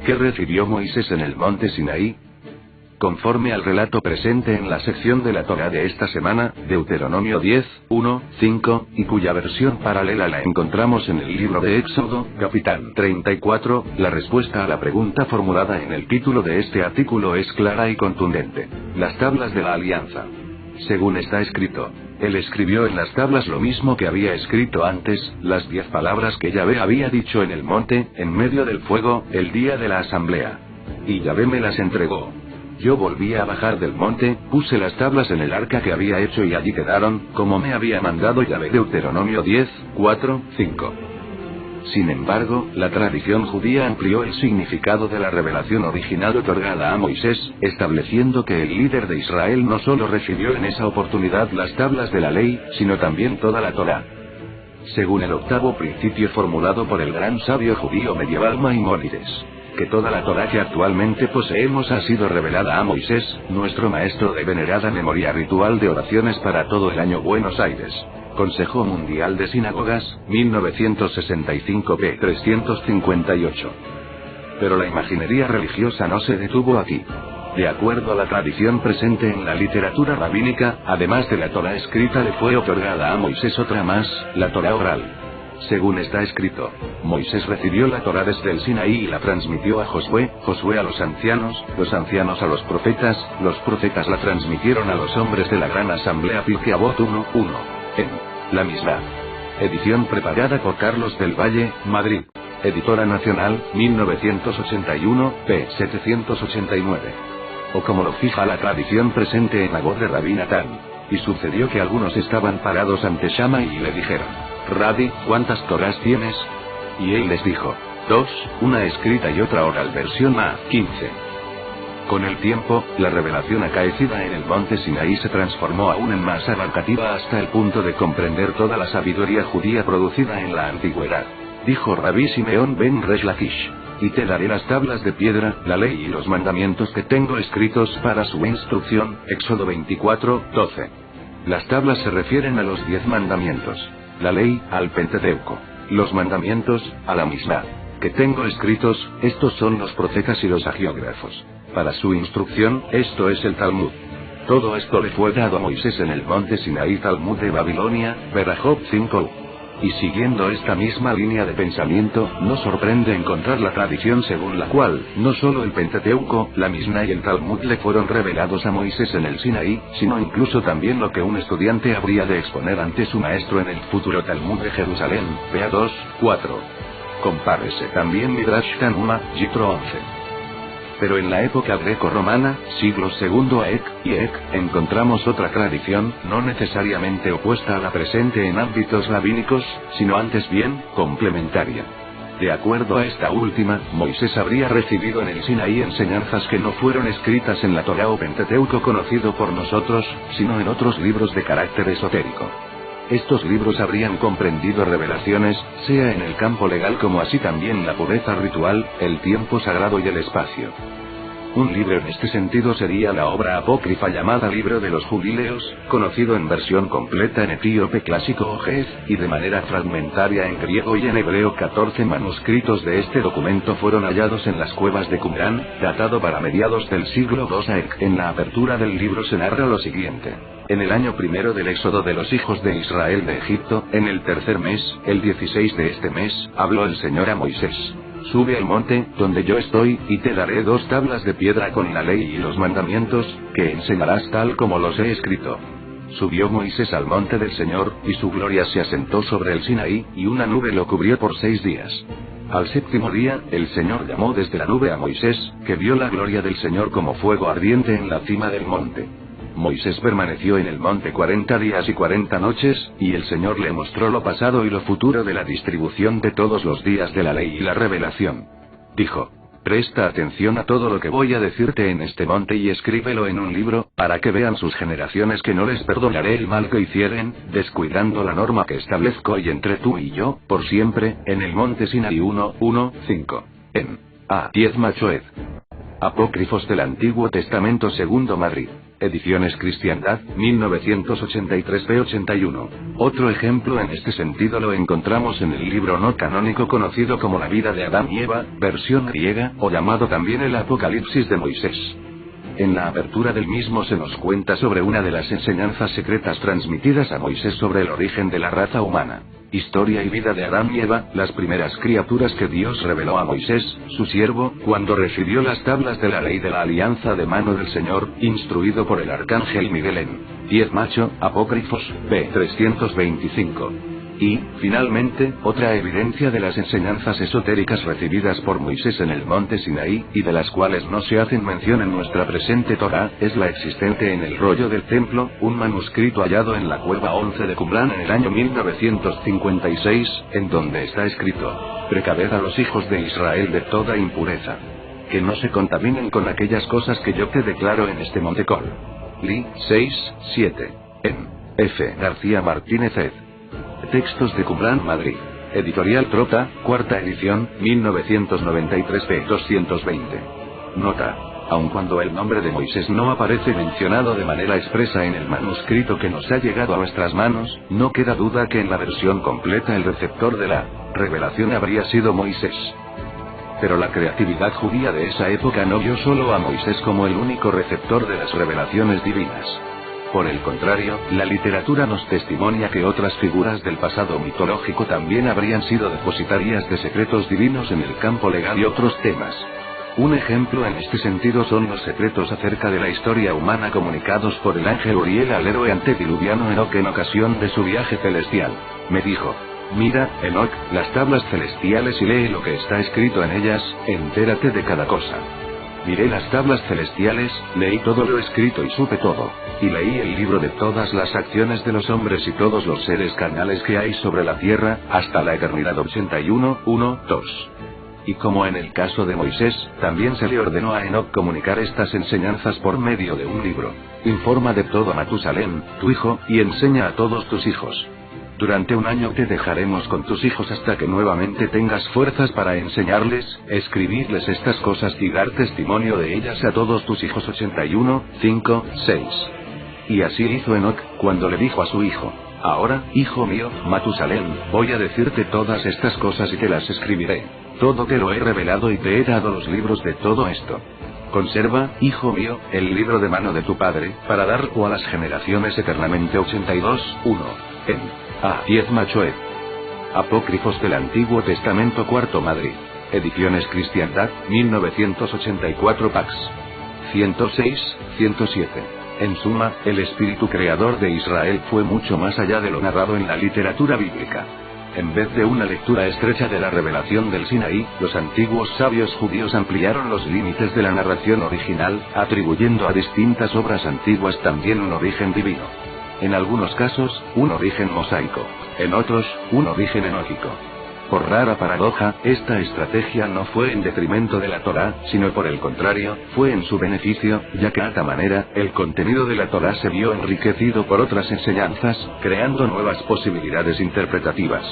¿Qué recibió Moisés en el monte Sinaí? Conforme al relato presente en la sección de la Torá de esta semana, Deuteronomio 10, 1, 5, y cuya versión paralela la encontramos en el libro de Éxodo, capítulo 34, la respuesta a la pregunta formulada en el título de este artículo es clara y contundente. Las tablas de la alianza. Según está escrito, él escribió en las tablas lo mismo que había escrito antes, las 10 palabras que Yahvé había dicho en el monte, en medio del fuego, el día de la asamblea. Y Yahvé me las entregó. Yo volví a bajar del monte, puse las tablas en el arca que había hecho y allí quedaron, como me había mandado Yahvé. Deuteronomio 10, 4, 5. Sin embargo, la tradición judía amplió el significado de la revelación original otorgada a Moisés, estableciendo que el líder de Israel no solo recibió en esa oportunidad las tablas de la ley, sino también toda la Torá. Según el octavo principio formulado por el gran sabio judío medieval Maimónides, que toda la Torá que actualmente poseemos ha sido revelada a Moisés, nuestro maestro de venerada memoria ritual de oraciones para todo el año. Buenos Aires. Consejo Mundial de Sinagogas, 1965 p. 358. Pero la imaginería religiosa no se detuvo aquí. De acuerdo a la tradición presente en la literatura rabínica, además de la Torá escrita le fue otorgada a Moisés otra más, la Torá oral. Según está escrito, Moisés recibió la Torá desde el Sinaí y la transmitió a Josué, Josué a los ancianos a los profetas la transmitieron a los hombres de la gran asamblea. Pirkei Avot 1, 1. En La Mishnah. Edición preparada por Carlos del Valle, Madrid. Editora Nacional, 1981, p. 789. O como lo fija la tradición presente en la voz de Rabí Natán. Y sucedió que algunos estaban parados ante Shammai y le dijeron: Rabí, ¿cuántas Torás tienes? Y él les dijo: 2, una escrita y otra oral. Versión A, 15. Con el tiempo, la revelación acaecida en el monte Sinaí se transformó aún en más abarcativa hasta el punto de comprender toda la sabiduría judía producida en la antigüedad. Dijo Rabí Simeón ben Resh Lakish: y te daré las tablas de piedra, la ley y los mandamientos que tengo escritos para su instrucción. Éxodo 24, 12. Las tablas se refieren a los 10 mandamientos. La ley, al Pentateuco. Los mandamientos, a la Mishnah. Que tengo escritos, estos son los profetas y los hagiógrafos. Para su instrucción, esto es el Talmud. Todo esto le fue dado a Moisés en el monte Sinaí. Talmud de Babilonia, Berajot 5. Y siguiendo esta misma línea de pensamiento, no sorprende encontrar la tradición según la cual, no solo el Pentateuco, la Mishnah y el Talmud le fueron revelados a Moisés en el Sinaí, sino incluso también lo que un estudiante habría de exponer ante su maestro en el futuro Talmud de Jerusalén, Pea 2, 4. Compárese también Midrash Tanhuma, Yitro 11. Pero en la época greco-romana, siglos II a y encontramos otra tradición, no necesariamente opuesta a la presente en ámbitos rabínicos, sino antes bien, complementaria. De acuerdo a esta última, Moisés habría recibido en el Sinaí enseñanzas que no fueron escritas en la Torá o Pentateuco conocido por nosotros, sino en otros libros de carácter esotérico. Estos libros habrían comprendido revelaciones, sea en el campo legal como así también la pureza ritual, el tiempo sagrado y el espacio. Un libro en este sentido sería la obra apócrifa llamada Libro de los Jubileos, conocido en versión completa en etíope clásico o Ge'ez, y de manera fragmentaria en griego y en hebreo. 14 manuscritos de este documento fueron hallados en las cuevas de Qumrán, datado para mediados del siglo II a En la apertura del libro se narra lo siguiente. En el año primero del éxodo de los hijos de Israel de Egipto, en el tercer mes, el 16 de este mes, habló el Señor a Moisés: sube al monte, donde yo estoy, y te daré 2 tablas de piedra con la ley y los mandamientos, que enseñarás tal como los he escrito. Subió Moisés al monte del Señor, y su gloria se asentó sobre el Sinaí, y una nube lo cubrió por 6 días. Al séptimo día, el Señor llamó desde la nube a Moisés, que vio la gloria del Señor como fuego ardiente en la cima del monte. Moisés permaneció en el monte 40 días y 40 noches, y el Señor le mostró lo pasado y lo futuro de la distribución de todos los días de la ley y la revelación. Dijo: presta atención a todo lo que voy a decirte en este monte y escríbelo en un libro, para que vean sus generaciones que no les perdonaré el mal que hicieren, descuidando la norma que establezco hoy entre tú y yo, por siempre, en el monte Sinaí. 1, 1, 5. En A. 10 Machoed. Apócrifos del Antiguo Testamento segundo Madrid. Ediciones Cristiandad, 1983 p. 81. Otro ejemplo en este sentido lo encontramos en el libro no canónico conocido como La vida de Adán y Eva, versión griega, o llamado también el Apocalipsis de Moisés. En la apertura del mismo se nos cuenta sobre una de las enseñanzas secretas transmitidas a Moisés sobre el origen de la raza humana. Historia y vida de Adán y Eva, las primeras criaturas que Dios reveló a Moisés, su siervo, cuando recibió las tablas de la ley de la alianza de mano del Señor, instruido por el arcángel Miguel en 10 macho, Apócrifos, p. 325. Y, finalmente, otra evidencia de las enseñanzas esotéricas recibidas por Moisés en el monte Sinaí, y de las cuales no se hacen mención en nuestra presente Torá, es la existente en el rollo del templo, un manuscrito hallado en la cueva 11 de Qumrán en el año 1956, en donde está escrito: precaved a los hijos de Israel de toda impureza. Que no se contaminen con aquellas cosas que yo te declaro en este monte Col. Li, 6, 7. En F. García Martínez ed. Textos de Qumrán, Madrid. Editorial Trota, cuarta edición, 1993 p. 220. Nota. Aun cuando el nombre de Moisés no aparece mencionado de manera expresa en el manuscrito que nos ha llegado a nuestras manos, no queda duda que en la versión completa el receptor de la revelación habría sido Moisés. Pero la creatividad judía de esa época no vio solo a Moisés como el único receptor de las revelaciones divinas. Por el contrario, la literatura nos testimonia que otras figuras del pasado mitológico también habrían sido depositarias de secretos divinos en el campo legal y otros temas. Un ejemplo en este sentido son los secretos acerca de la historia humana comunicados por el ángel Uriel al héroe antediluviano Enoc en ocasión de su viaje celestial. Me dijo: mira, Enoc, las tablas celestiales y lee lo que está escrito en ellas, entérate de cada cosa. Miré las tablas celestiales, leí todo lo escrito y supe todo. Y leí el libro de todas las acciones de los hombres y todos los seres carnales que hay sobre la tierra, hasta la eternidad. 81, 1, 2. Y como en el caso de Moisés, también se le ordenó a Enoc comunicar estas enseñanzas por medio de un libro. Informa de todo a Matusalén, tu hijo, y enseña a todos tus hijos. Durante un año te dejaremos con tus hijos hasta que nuevamente tengas fuerzas para enseñarles, escribirles estas cosas y dar testimonio de ellas a todos tus hijos. 81, 5, 6. Y así hizo Enoc, cuando le dijo a su hijo: ahora, hijo mío, Matusalén, voy a decirte todas estas cosas y te las escribiré. Todo te lo he revelado y te he dado los libros de todo esto. Conserva, hijo mío, el libro de mano de tu padre, para darlo a las generaciones eternamente. 82, 1. En A. 10 Machoed. Apócrifos del Antiguo Testamento, cuarto Madrid. Ediciones Cristiandad, 1984 Pax. 106, 107. En suma, el espíritu creador de Israel fue mucho más allá de lo narrado en la literatura bíblica. En vez de una lectura estrecha de la revelación del Sinaí, los antiguos sabios judíos ampliaron los límites de la narración original, atribuyendo a distintas obras antiguas también un origen divino. En algunos casos, un origen mosaico. En otros, un origen enógico. Por rara paradoja, esta estrategia no fue en detrimento de la Torá, sino por el contrario, fue en su beneficio, ya que de esta manera, el contenido de la Torá se vio enriquecido por otras enseñanzas, creando nuevas posibilidades interpretativas.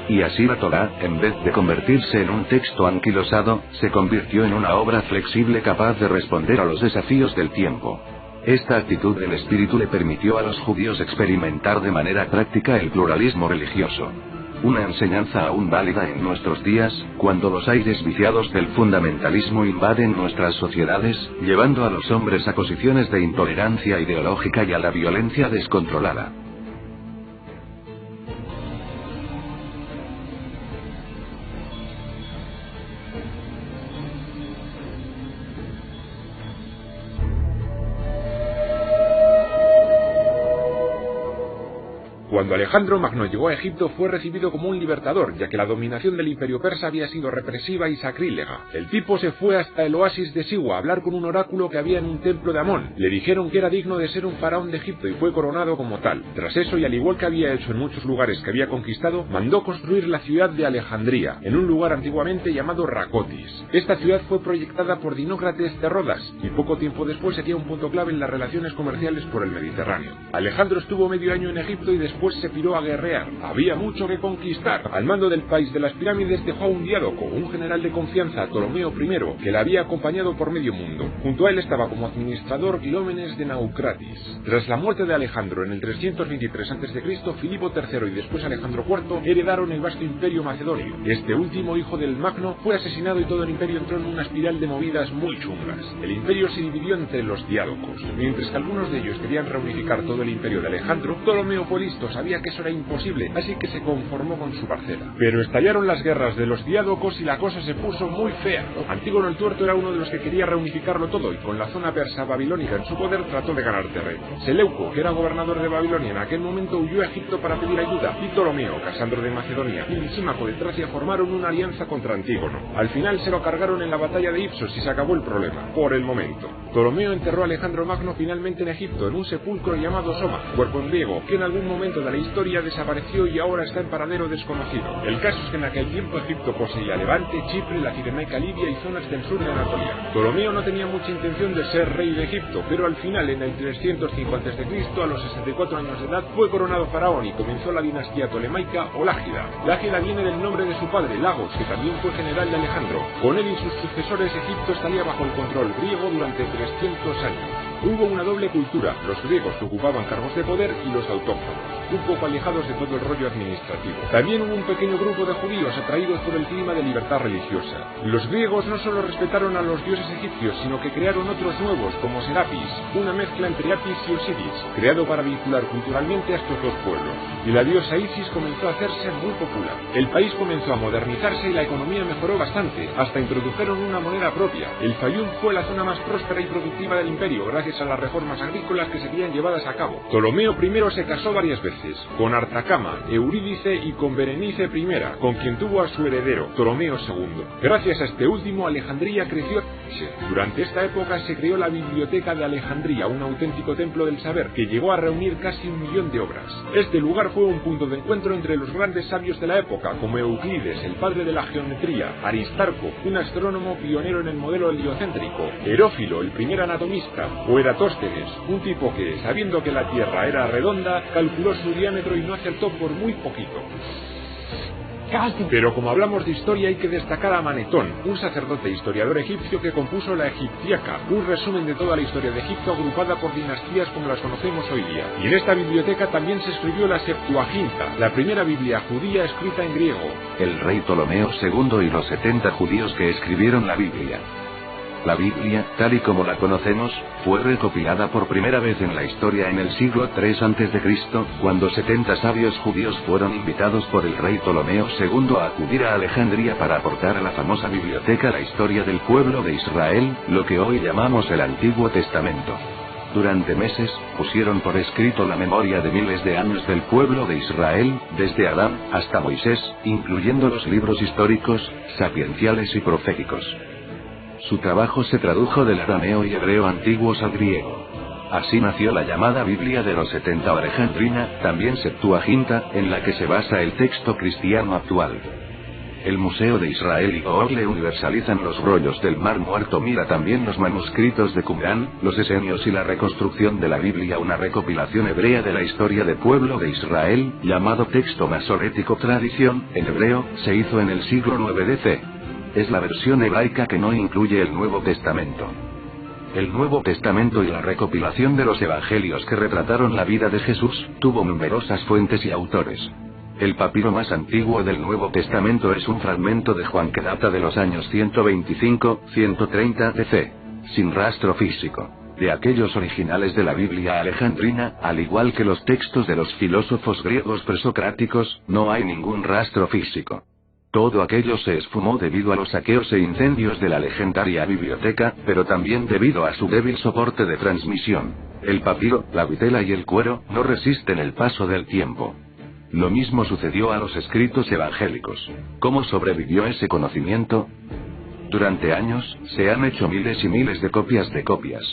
Y así la Torá, en vez de convertirse en un texto anquilosado, se convirtió en una obra flexible capaz de responder a los desafíos del tiempo. Esta actitud del espíritu le permitió a los judíos experimentar de manera práctica el pluralismo religioso. Una enseñanza aún válida en nuestros días, cuando los aires viciados del fundamentalismo invaden nuestras sociedades, llevando a los hombres a posiciones de intolerancia ideológica y a la violencia descontrolada. Cuando Alejandro Magno llegó a Egipto fue recibido como un libertador, ya que la dominación del imperio persa había sido represiva y sacrílega. El tipo se fue hasta el oasis de Siwa a hablar con un oráculo que había en un templo de Amón. Le dijeron que era digno de ser un faraón de Egipto y fue coronado como tal. Tras eso, y al igual que había hecho en muchos lugares que había conquistado, mandó construir la ciudad de Alejandría, en un lugar antiguamente llamado Racotis. Esta ciudad fue proyectada por Dinócrates de Rodas, y poco tiempo después sería un punto clave en las relaciones comerciales por el Mediterráneo. Alejandro estuvo medio año en Egipto y después después se piró a guerrear. Había mucho que conquistar. Al mando del país de las pirámides dejó a un diádoco, un general de confianza, Ptolomeo I, que la había acompañado por medio mundo. Junto a él estaba como administrador Clómenes de Naucratis. Tras la muerte de Alejandro en el 323 a.C., Filipo III y después Alejandro IV heredaron el vasto imperio macedonio. Este último, hijo del Magno, fue asesinado y todo el imperio entró en una espiral de movidas muy chungas. El imperio se dividió entre los diádocos. Mientras que algunos de ellos querían reunificar todo el imperio de Alejandro, Ptolomeo fue listo, sabía que eso era imposible, así que se conformó con su parcela. Pero estallaron las guerras de los diádocos y la cosa se puso muy fea. Antígono el Tuerto era uno de los que quería reunificarlo todo y con la zona persa babilónica en su poder trató de ganar terreno. Seleuco, que era gobernador de Babilonia en aquel momento, huyó a Egipto para pedir ayuda, y Ptolomeo, Casandro de Macedonia y Lisímaco de Tracia formaron una alianza contra Antígono. Al final se lo cargaron en la batalla de Ipsos y se acabó el problema, por el momento. Ptolomeo enterró a Alejandro Magno finalmente en Egipto, en un sepulcro llamado Soma, cuerpo en griego, que en algún momento de la historia desapareció y ahora está en paradero desconocido. El caso es que en aquel tiempo Egipto poseía Levante, Chipre, la Cirenaica Libia y zonas del sur de Anatolia. Ptolomeo no tenía mucha intención de ser rey de Egipto, pero al final, en el 305 a.C., a los 64 años de edad, fue coronado faraón y comenzó la dinastía tolemaica o Lágida. Lágida viene del nombre de su padre, Lagos, que también fue general de Alejandro. Con él y sus sucesores, Egipto estaría bajo el control griego durante 300 años. Hubo una doble cultura, los griegos que ocupaban cargos de poder y los autóctonos, un poco alejados de todo el rollo administrativo. También hubo un pequeño grupo de judíos atraídos por el clima de libertad religiosa. Los griegos no solo respetaron a los dioses egipcios, sino que crearon otros nuevos, como Serapis, una mezcla entre Apis y Osiris, creado para vincular culturalmente a estos dos pueblos. Y la diosa Isis comenzó a hacerse muy popular. El país comenzó a modernizarse y la economía mejoró bastante, hasta introdujeron una moneda propia. El Fayum fue la zona más próspera y productiva del imperio, gracias a las reformas agrícolas que seguían llevadas a cabo. Ptolomeo I se casó varias veces, con Artacama, Eurídice y con Berenice I, con quien tuvo a su heredero, Ptolomeo II. Gracias a este último, Alejandría creció. Durante esta época se creó la Biblioteca de Alejandría, un auténtico templo del saber, que llegó a reunir casi 1 millón de obras. Este lugar fue un punto de encuentro entre los grandes sabios de la época, como Euclides, el padre de la geometría, Aristarco, un astrónomo pionero en el modelo heliocéntrico, Herófilo, el primer anatomista, o Eratóstenes, un tipo que, sabiendo que la Tierra era redonda, calculó su diámetro y no acertó por muy poquito. Pero como hablamos de historia, hay que destacar a Manetón, un sacerdote historiador egipcio que compuso la Egiptiaca, un resumen de toda la historia de Egipto agrupada por dinastías como las conocemos hoy día. Y en esta biblioteca también se escribió la Septuaginta, la primera Biblia judía escrita en griego. El rey Ptolomeo II y los 70 judíos que escribieron la Biblia. La Biblia, tal y como la conocemos, fue recopilada por primera vez en la historia en el siglo III a.C., cuando 70 sabios judíos fueron invitados por el rey Ptolomeo II a acudir a Alejandría para aportar a la famosa biblioteca la historia del pueblo de Israel, lo que hoy llamamos el Antiguo Testamento. Durante meses, pusieron por escrito la memoria de miles de años del pueblo de Israel, desde Adán hasta Moisés, incluyendo los libros históricos, sapienciales y proféticos. Su trabajo se tradujo del arameo y hebreo antiguos al griego. Así nació la llamada Biblia de los 70 o Alejandrina, también Septuaginta, en la que se basa el texto cristiano actual. El Museo de Israel y Google universalizan los rollos del Mar Muerto. Mira también los manuscritos de Qumrán, los esenios y la reconstrucción de la Biblia, una recopilación hebrea de la historia del pueblo de Israel, llamado texto masorético tradición, en hebreo, se hizo en el siglo IX d.C. Es la versión hebraica que no incluye el Nuevo Testamento. El Nuevo Testamento y la recopilación de los evangelios que retrataron la vida de Jesús, tuvo numerosas fuentes y autores. El papiro más antiguo del Nuevo Testamento es un fragmento de Juan que data de los años 125-130 d.C., sin rastro físico. De aquellos originales de la Biblia alejandrina, al igual que los textos de los filósofos griegos presocráticos, no hay ningún rastro físico. Todo aquello se esfumó debido a los saqueos e incendios de la legendaria biblioteca, pero también debido a su débil soporte de transmisión. El papiro, la vitela y el cuero, no resisten el paso del tiempo. Lo mismo sucedió a los escritos evangélicos. ¿Cómo sobrevivió ese conocimiento? Durante años, se han hecho miles y miles de copias de copias.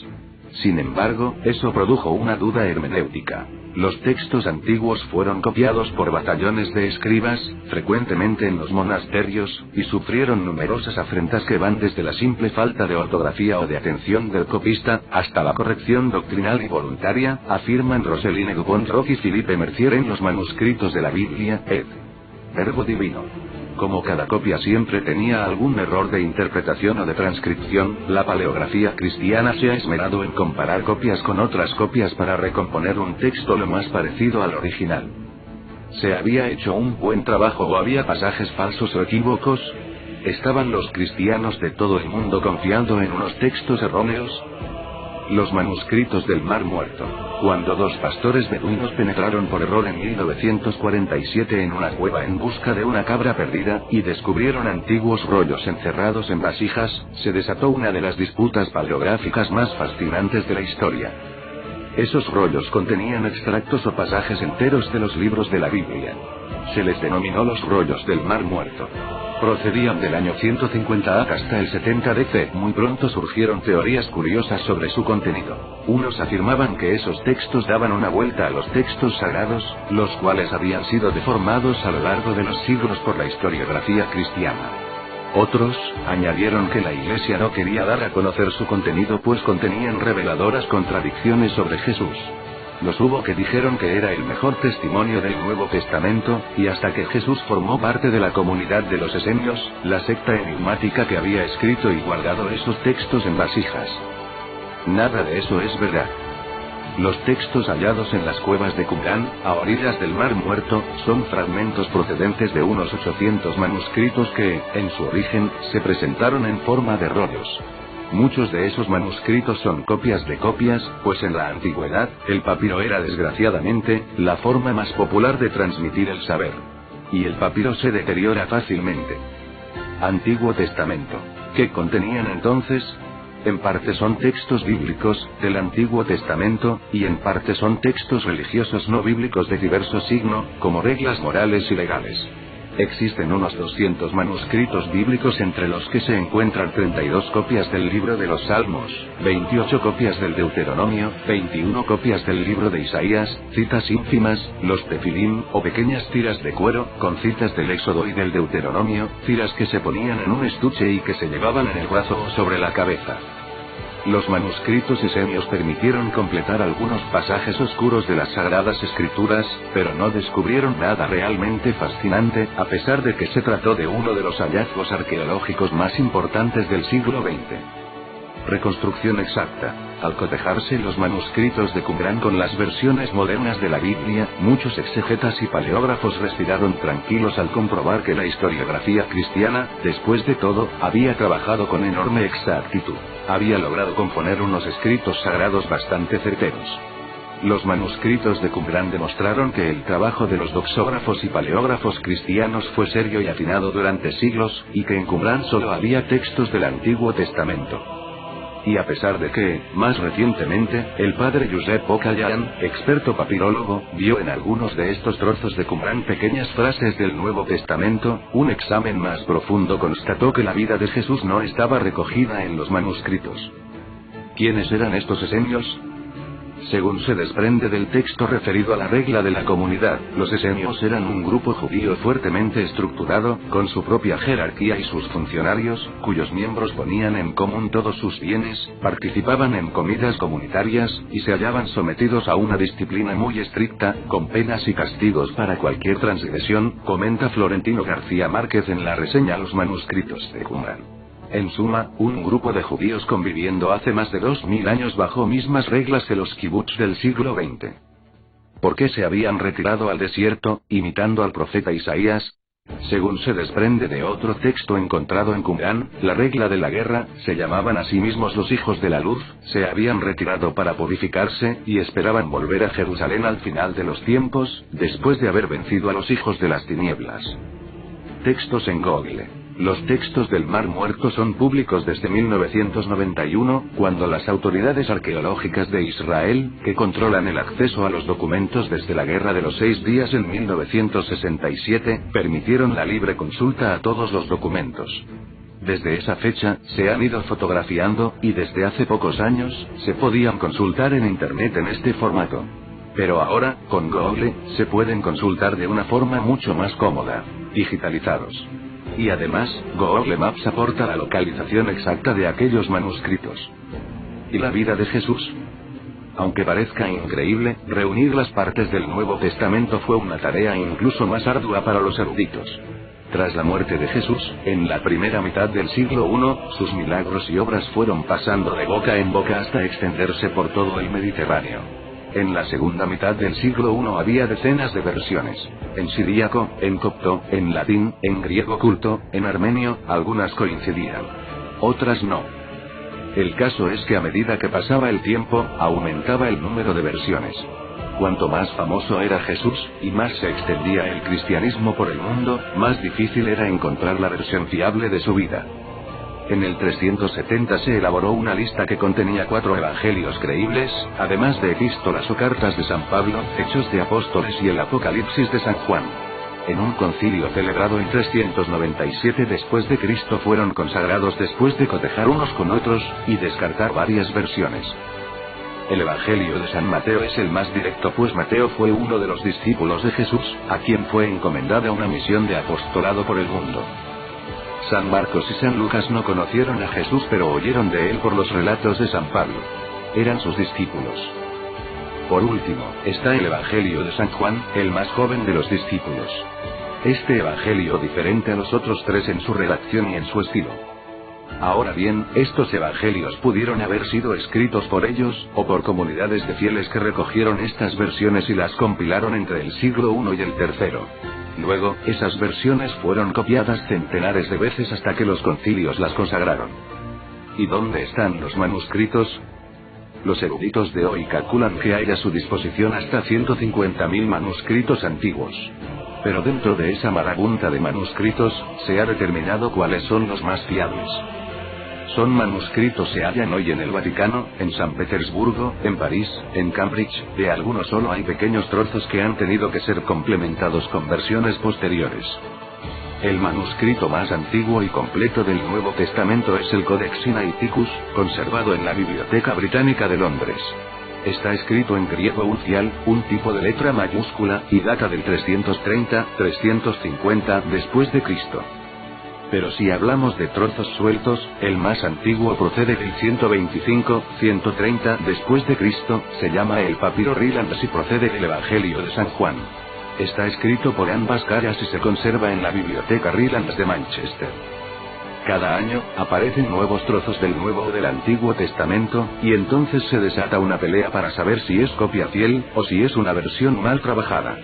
Sin embargo, eso produjo una duda hermenéutica. Los textos antiguos fueron copiados por batallones de escribas, frecuentemente en los monasterios, y sufrieron numerosas afrentas que van desde la simple falta de ortografía o de atención del copista, hasta la corrección doctrinal y voluntaria, afirman Roseline Dupont-Roch y Philippe Mercier en los manuscritos de la Biblia, ed. Verbo Divino. Como cada copia siempre tenía algún error de interpretación o de transcripción, la paleografía cristiana se ha esmerado en comparar copias con otras copias para recomponer un texto lo más parecido al original. ¿Se había hecho un buen trabajo o había pasajes falsos o equívocos? ¿Estaban los cristianos de todo el mundo confiando en unos textos erróneos? Los manuscritos del Mar Muerto. Cuando dos pastores beduinos penetraron por error en 1947 en una cueva en busca de una cabra perdida, y descubrieron antiguos rollos encerrados en vasijas, se desató una de las disputas paleográficas más fascinantes de la historia. Esos rollos contenían extractos o pasajes enteros de los libros de la Biblia. Se les denominó los rollos del Mar Muerto. Procedían del año 150 AC hasta el 70 DC. Muy pronto surgieron teorías curiosas sobre su contenido. Unos afirmaban que esos textos daban una vuelta a los textos sagrados, los cuales habían sido deformados a lo largo de los siglos por la historiografía cristiana. Otros añadieron que la Iglesia no quería dar a conocer su contenido pues contenían reveladoras contradicciones sobre Jesús. Los hubo que dijeron que era el mejor testimonio del Nuevo Testamento, y hasta que Jesús formó parte de la comunidad de los esenios, la secta enigmática que había escrito y guardado esos textos en vasijas. Nada de eso es verdad. Los textos hallados en las cuevas de Qumrán, a orillas del Mar Muerto, son fragmentos procedentes de unos 800 manuscritos que, en su origen, se presentaron en forma de rollos. Muchos de esos manuscritos son copias de copias, pues en la antigüedad, el papiro era desgraciadamente, la forma más popular de transmitir el saber. Y el papiro se deteriora fácilmente. Antiguo Testamento. ¿Qué contenían entonces? En parte son textos bíblicos, del Antiguo Testamento, y en parte son textos religiosos no bíblicos de diverso signo, como reglas morales y legales. Existen unos 200 manuscritos bíblicos entre los que se encuentran 32 copias del libro de los Salmos, 28 copias del Deuteronomio, 21 copias del libro de Isaías, citas ínfimas, los tefilim, o pequeñas tiras de cuero, con citas del Éxodo y del Deuteronomio, tiras que se ponían en un estuche y que se llevaban en el brazo o sobre la cabeza. Los manuscritos esenios permitieron completar algunos pasajes oscuros de las Sagradas Escrituras, pero no descubrieron nada realmente fascinante, a pesar de que se trató de uno de los hallazgos arqueológicos más importantes del siglo XX. Reconstrucción exacta. Al cotejarse los manuscritos de Qumrán con las versiones modernas de la Biblia, muchos exegetas y paleógrafos respiraron tranquilos al comprobar que la historiografía cristiana, después de todo, había trabajado con enorme exactitud. Había logrado componer unos escritos sagrados bastante certeros. Los manuscritos de Qumrán demostraron que el trabajo de los doxógrafos y paleógrafos cristianos fue serio y afinado durante siglos, y que en Qumrán solo había textos del Antiguo Testamento. Y a pesar de que, más recientemente, el padre Josep Ocayan, experto papirólogo, vio en algunos de estos trozos de Qumrán pequeñas frases del Nuevo Testamento, un examen más profundo constató que la vida de Jesús no estaba recogida en los manuscritos. ¿Quiénes eran estos esenios? Según se desprende del texto referido a la regla de la comunidad, los esenios eran un grupo judío fuertemente estructurado, con su propia jerarquía y sus funcionarios, cuyos miembros ponían en común todos sus bienes, participaban en comidas comunitarias, y se hallaban sometidos a una disciplina muy estricta, con penas y castigos para cualquier transgresión, comenta Florentino García Márquez en la reseña a los manuscritos de Qumrán. En suma, un grupo de judíos conviviendo hace más de 2000 años bajo mismas reglas que los kibbutz del siglo XX. ¿Por qué se habían retirado al desierto, imitando al profeta Isaías? Según se desprende de otro texto encontrado en Qumrán, la regla de la guerra, se llamaban a sí mismos los hijos de la luz, se habían retirado para purificarse, y esperaban volver a Jerusalén al final de los tiempos, después de haber vencido a los hijos de las tinieblas. Textos en Google. Los textos del Mar Muerto son públicos desde 1991, cuando las autoridades arqueológicas de Israel, que controlan el acceso a los documentos desde la Guerra de los 6 días en 1967, permitieron la libre consulta a todos los documentos. Desde esa fecha, se han ido fotografiando, y desde hace pocos años, se podían consultar en Internet en este formato. Pero ahora, con Google, se pueden consultar de una forma mucho más cómoda, digitalizados. Y además, Google Maps aporta la localización exacta de aquellos manuscritos. ¿Y la vida de Jesús? Aunque parezca increíble, reunir las partes del Nuevo Testamento fue una tarea incluso más ardua para los eruditos. Tras la muerte de Jesús, en la primera mitad del siglo I, sus milagros y obras fueron pasando de boca en boca hasta extenderse por todo el Mediterráneo. En la segunda mitad del siglo I había decenas de versiones. En siríaco, en copto, en latín, en griego culto, en armenio, algunas coincidían. Otras no. El caso es que a medida que pasaba el tiempo, aumentaba el número de versiones. Cuanto más famoso era Jesús, y más se extendía el cristianismo por el mundo, más difícil era encontrar la versión fiable de su vida. En el 370 se elaboró una lista que contenía 4 evangelios creíbles, además de epístolas o cartas de San Pablo, Hechos de Apóstoles y el Apocalipsis de San Juan. En un concilio celebrado en 397 después de Cristo fueron consagrados después de cotejar unos con otros, y descartar varias versiones. El Evangelio de San Mateo es el más directo, pues Mateo fue uno de los discípulos de Jesús, a quien fue encomendada una misión de apostolado por el mundo. San Marcos y San Lucas no conocieron a Jesús, pero oyeron de él por los relatos de San Pablo. Eran sus discípulos. Por último, está el Evangelio de San Juan, el más joven de los discípulos. Este evangelio diferente a los otros 3 en su redacción y en su estilo. Ahora bien, estos evangelios pudieron haber sido escritos por ellos, o por comunidades de fieles que recogieron estas versiones y las compilaron entre el siglo I y el III. Luego, esas versiones fueron copiadas centenares de veces hasta que los concilios las consagraron. ¿Y dónde están los manuscritos? Los eruditos de hoy calculan que hay a su disposición hasta 150.000 manuscritos antiguos. Pero dentro de esa marabunta de manuscritos, se ha determinado cuáles son los más fiables. Son manuscritos se hallan hoy en el Vaticano, en San Petersburgo, en París, en Cambridge, de algunos solo hay pequeños trozos que han tenido que ser complementados con versiones posteriores. El manuscrito más antiguo y completo del Nuevo Testamento es el Codex Sinaiticus, conservado en la Biblioteca Británica de Londres. Está escrito en griego uncial, un tipo de letra mayúscula, y data del 330-350 después de Cristo. Pero si hablamos de trozos sueltos, el más antiguo procede del 125-130 después de Cristo, se llama el Papiro Rylands y procede del Evangelio de San Juan. Está escrito por ambas caras y se conserva en la Biblioteca Rylands de Manchester. Cada año, aparecen nuevos trozos del Nuevo o del Antiguo Testamento, y entonces se desata una pelea para saber si es copia fiel, o si es una versión mal trabajada.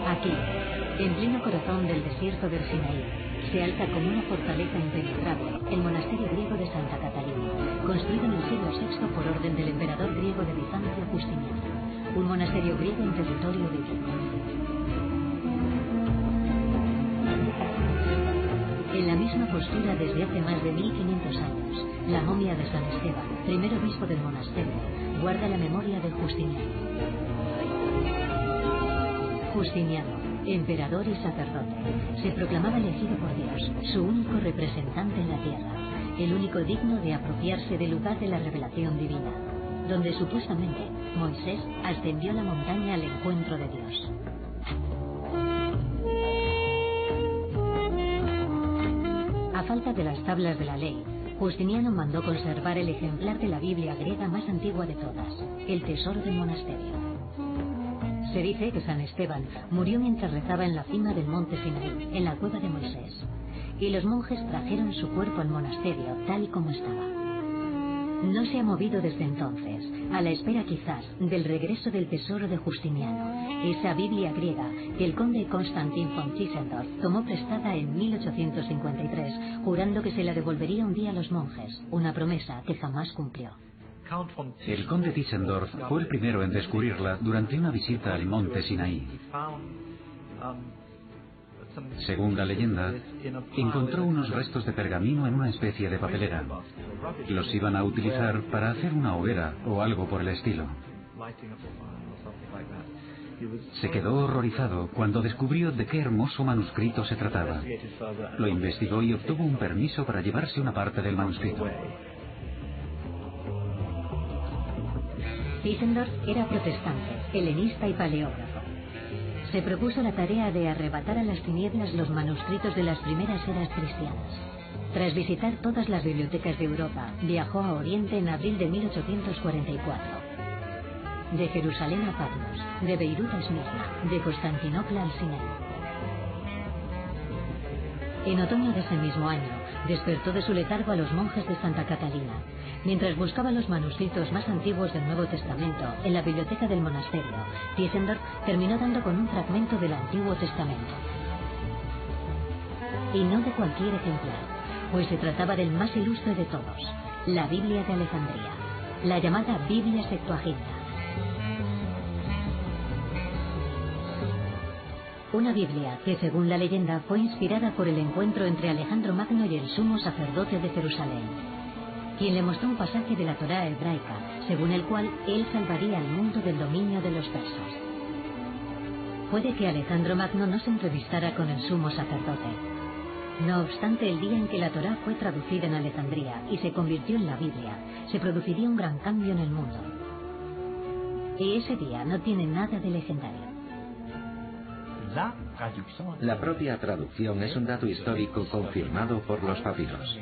Aquí, en pleno corazón del desierto del Sinaí, se alza como una fortaleza impenetrable el monasterio griego de Santa Catalina, construido en el siglo VI por orden del emperador griego de Bizancio Justiniano, un monasterio griego en territorio bíblico. En la misma postura desde hace más de 1500 años, la momia de San Esteban, primer obispo del monasterio, guarda la memoria de Justiniano. Justiniano, emperador y sacerdote, se proclamaba elegido por Dios, su único representante en la tierra, el único digno de apropiarse del lugar de la revelación divina, donde supuestamente Moisés ascendió a la montaña al encuentro de Dios. A falta de las tablas de la ley, Justiniano mandó conservar el ejemplar de la Biblia griega más antigua de todas, el tesoro del monasterio. Se dice que San Esteban murió mientras rezaba en la cima del monte Sinaí, en la cueva de Moisés, y los monjes trajeron su cuerpo al monasterio tal como estaba. No se ha movido desde entonces, a la espera quizás del regreso del tesoro de Justiniano, esa Biblia griega que el conde Constantin von Tischendorf tomó prestada en 1853, jurando que se la devolvería un día a los monjes, una promesa que jamás cumplió. El conde Tischendorf fue el primero en descubrirla durante una visita al monte Sinaí. Según la leyenda, encontró unos restos de pergamino en una especie de papelera. Los iban a utilizar para hacer una hoguera o algo por el estilo. Se quedó horrorizado cuando descubrió de qué hermoso manuscrito se trataba. Lo investigó y obtuvo un permiso para llevarse una parte del manuscrito. Tischendorf era protestante, helenista y paleógrafo. Se propuso la tarea de arrebatar a las tinieblas los manuscritos de las primeras eras cristianas. Tras visitar todas las bibliotecas de Europa, viajó a Oriente en abril de 1844. De Jerusalén a Patmos, de Beirut a Esmirna, de Constantinopla al Sinaí. En otoño de ese mismo año, despertó de su letargo a los monjes de Santa Catalina, mientras buscaba los manuscritos más antiguos del Nuevo Testamento en la biblioteca del monasterio. Tischendorf terminó dando con un fragmento del Antiguo Testamento. Y no de cualquier ejemplar, pues se trataba del más ilustre de todos, la Biblia de Alejandría, la llamada Biblia Septuaginta. Una Biblia que, según la leyenda, fue inspirada por el encuentro entre Alejandro Magno y el sumo sacerdote de Jerusalén, quien le mostró un pasaje de la Torá hebraica, según el cual él salvaría al mundo del dominio de los persas. Puede que Alejandro Magno no se entrevistara con el sumo sacerdote. No obstante, el día en que la Torá fue traducida en Alejandría y se convirtió en la Biblia, se produciría un gran cambio en el mundo. Y ese día no tiene nada de legendario. La propia traducción es un dato histórico confirmado por los papiros.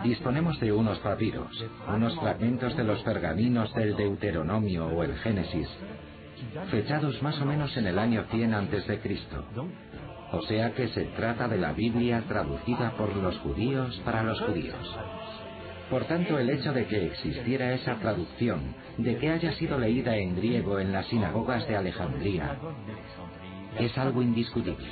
Disponemos de unos papiros, unos fragmentos de los pergaminos del Deuteronomio o el Génesis, fechados más o menos en el año 100 a.C. O sea que se trata de la Biblia traducida por los judíos para los judíos. Por tanto, el hecho de que existiera esa traducción, de que haya sido leída en griego en las sinagogas de Alejandría, es algo indiscutible.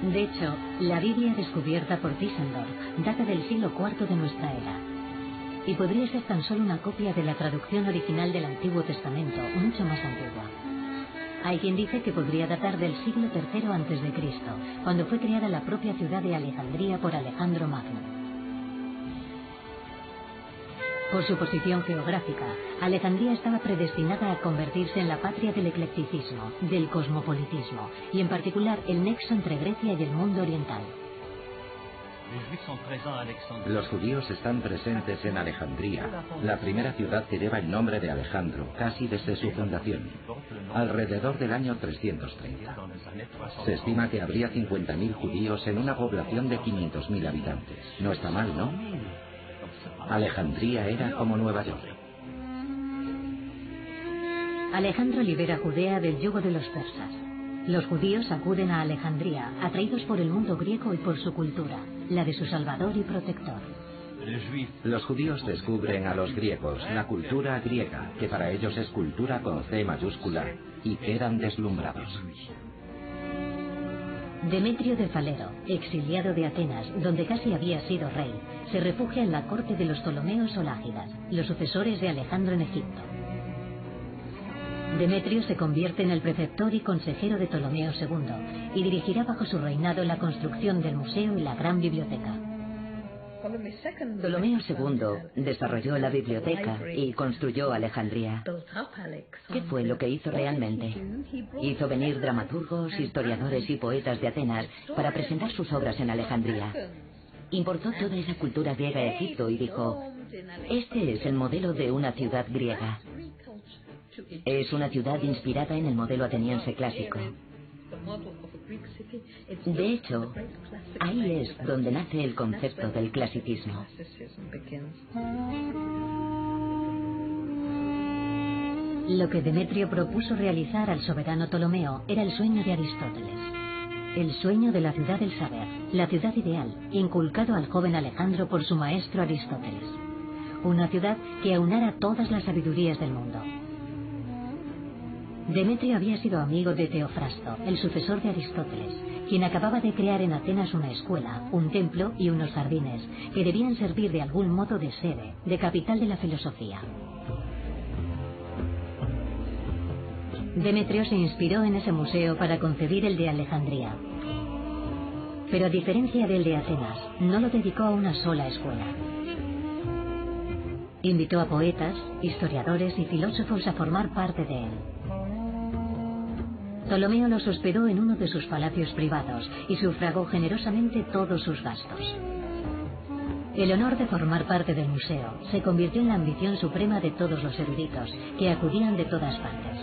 De hecho, la Biblia descubierta por Tischendorf data del siglo IV de nuestra era, y podría ser tan solo una copia de la traducción original del Antiguo Testamento, mucho más antigua. Hay quien dice que podría datar del siglo III a.C., cuando fue creada la propia ciudad de Alejandría por Alejandro Magno. Por su posición geográfica, Alejandría estaba predestinada a convertirse en la patria del eclecticismo, del cosmopolitismo, y en particular el nexo entre Grecia y el mundo oriental. Los judíos están presentes en Alejandría, la primera ciudad que lleva el nombre de Alejandro, casi desde su fundación, alrededor del año 330. Se estima que habría 50.000 judíos en una población de 500.000 habitantes. No está mal, ¿no? Alejandría era como Nueva York. Alejandro libera a Judea del yugo de los persas. Los judíos acuden a Alejandría, atraídos por el mundo griego y por su cultura, la de su salvador y protector. Los judíos descubren a los griegos, la cultura griega, que para ellos es cultura con C mayúscula, y quedan deslumbrados. Demetrio de Falero, exiliado de Atenas, donde casi había sido rey, se refugia en la corte de los Ptolomeos o Lágidas, los sucesores de Alejandro en Egipto. Demetrio se convierte en el preceptor y consejero de Ptolomeo II y dirigirá bajo su reinado la construcción del museo y la gran biblioteca. Ptolomeo II desarrolló la biblioteca y construyó Alejandría. ¿Qué fue lo que hizo realmente? Hizo venir dramaturgos, historiadores y poetas de Atenas para presentar sus obras en Alejandría. Importó toda esa cultura griega a Egipto y dijo: este es el modelo de una ciudad griega. Es una ciudad inspirada en el modelo ateniense clásico. De hecho, ahí es donde nace el concepto del clasicismo. Lo que Demetrio propuso realizar al soberano Ptolomeo era el sueño de Aristóteles. El sueño de la ciudad del saber, la ciudad ideal, inculcado al joven Alejandro por su maestro Aristóteles. Una ciudad que aunara todas las sabidurías del mundo. Demetrio había sido amigo de Teofrasto, el sucesor de Aristóteles, quien acababa de crear en Atenas una escuela, un templo y unos jardines, que debían servir de algún modo de sede, de capital de la filosofía. Demetrio se inspiró en ese museo para concebir el de Alejandría. Pero a diferencia del de Atenas, no lo dedicó a una sola escuela. Invitó a poetas, historiadores y filósofos a formar parte de él. Ptolomeo los hospedó en uno de sus palacios privados y sufragó generosamente todos sus gastos. El honor de formar parte del museo se convirtió en la ambición suprema de todos los eruditos, que acudían de todas partes.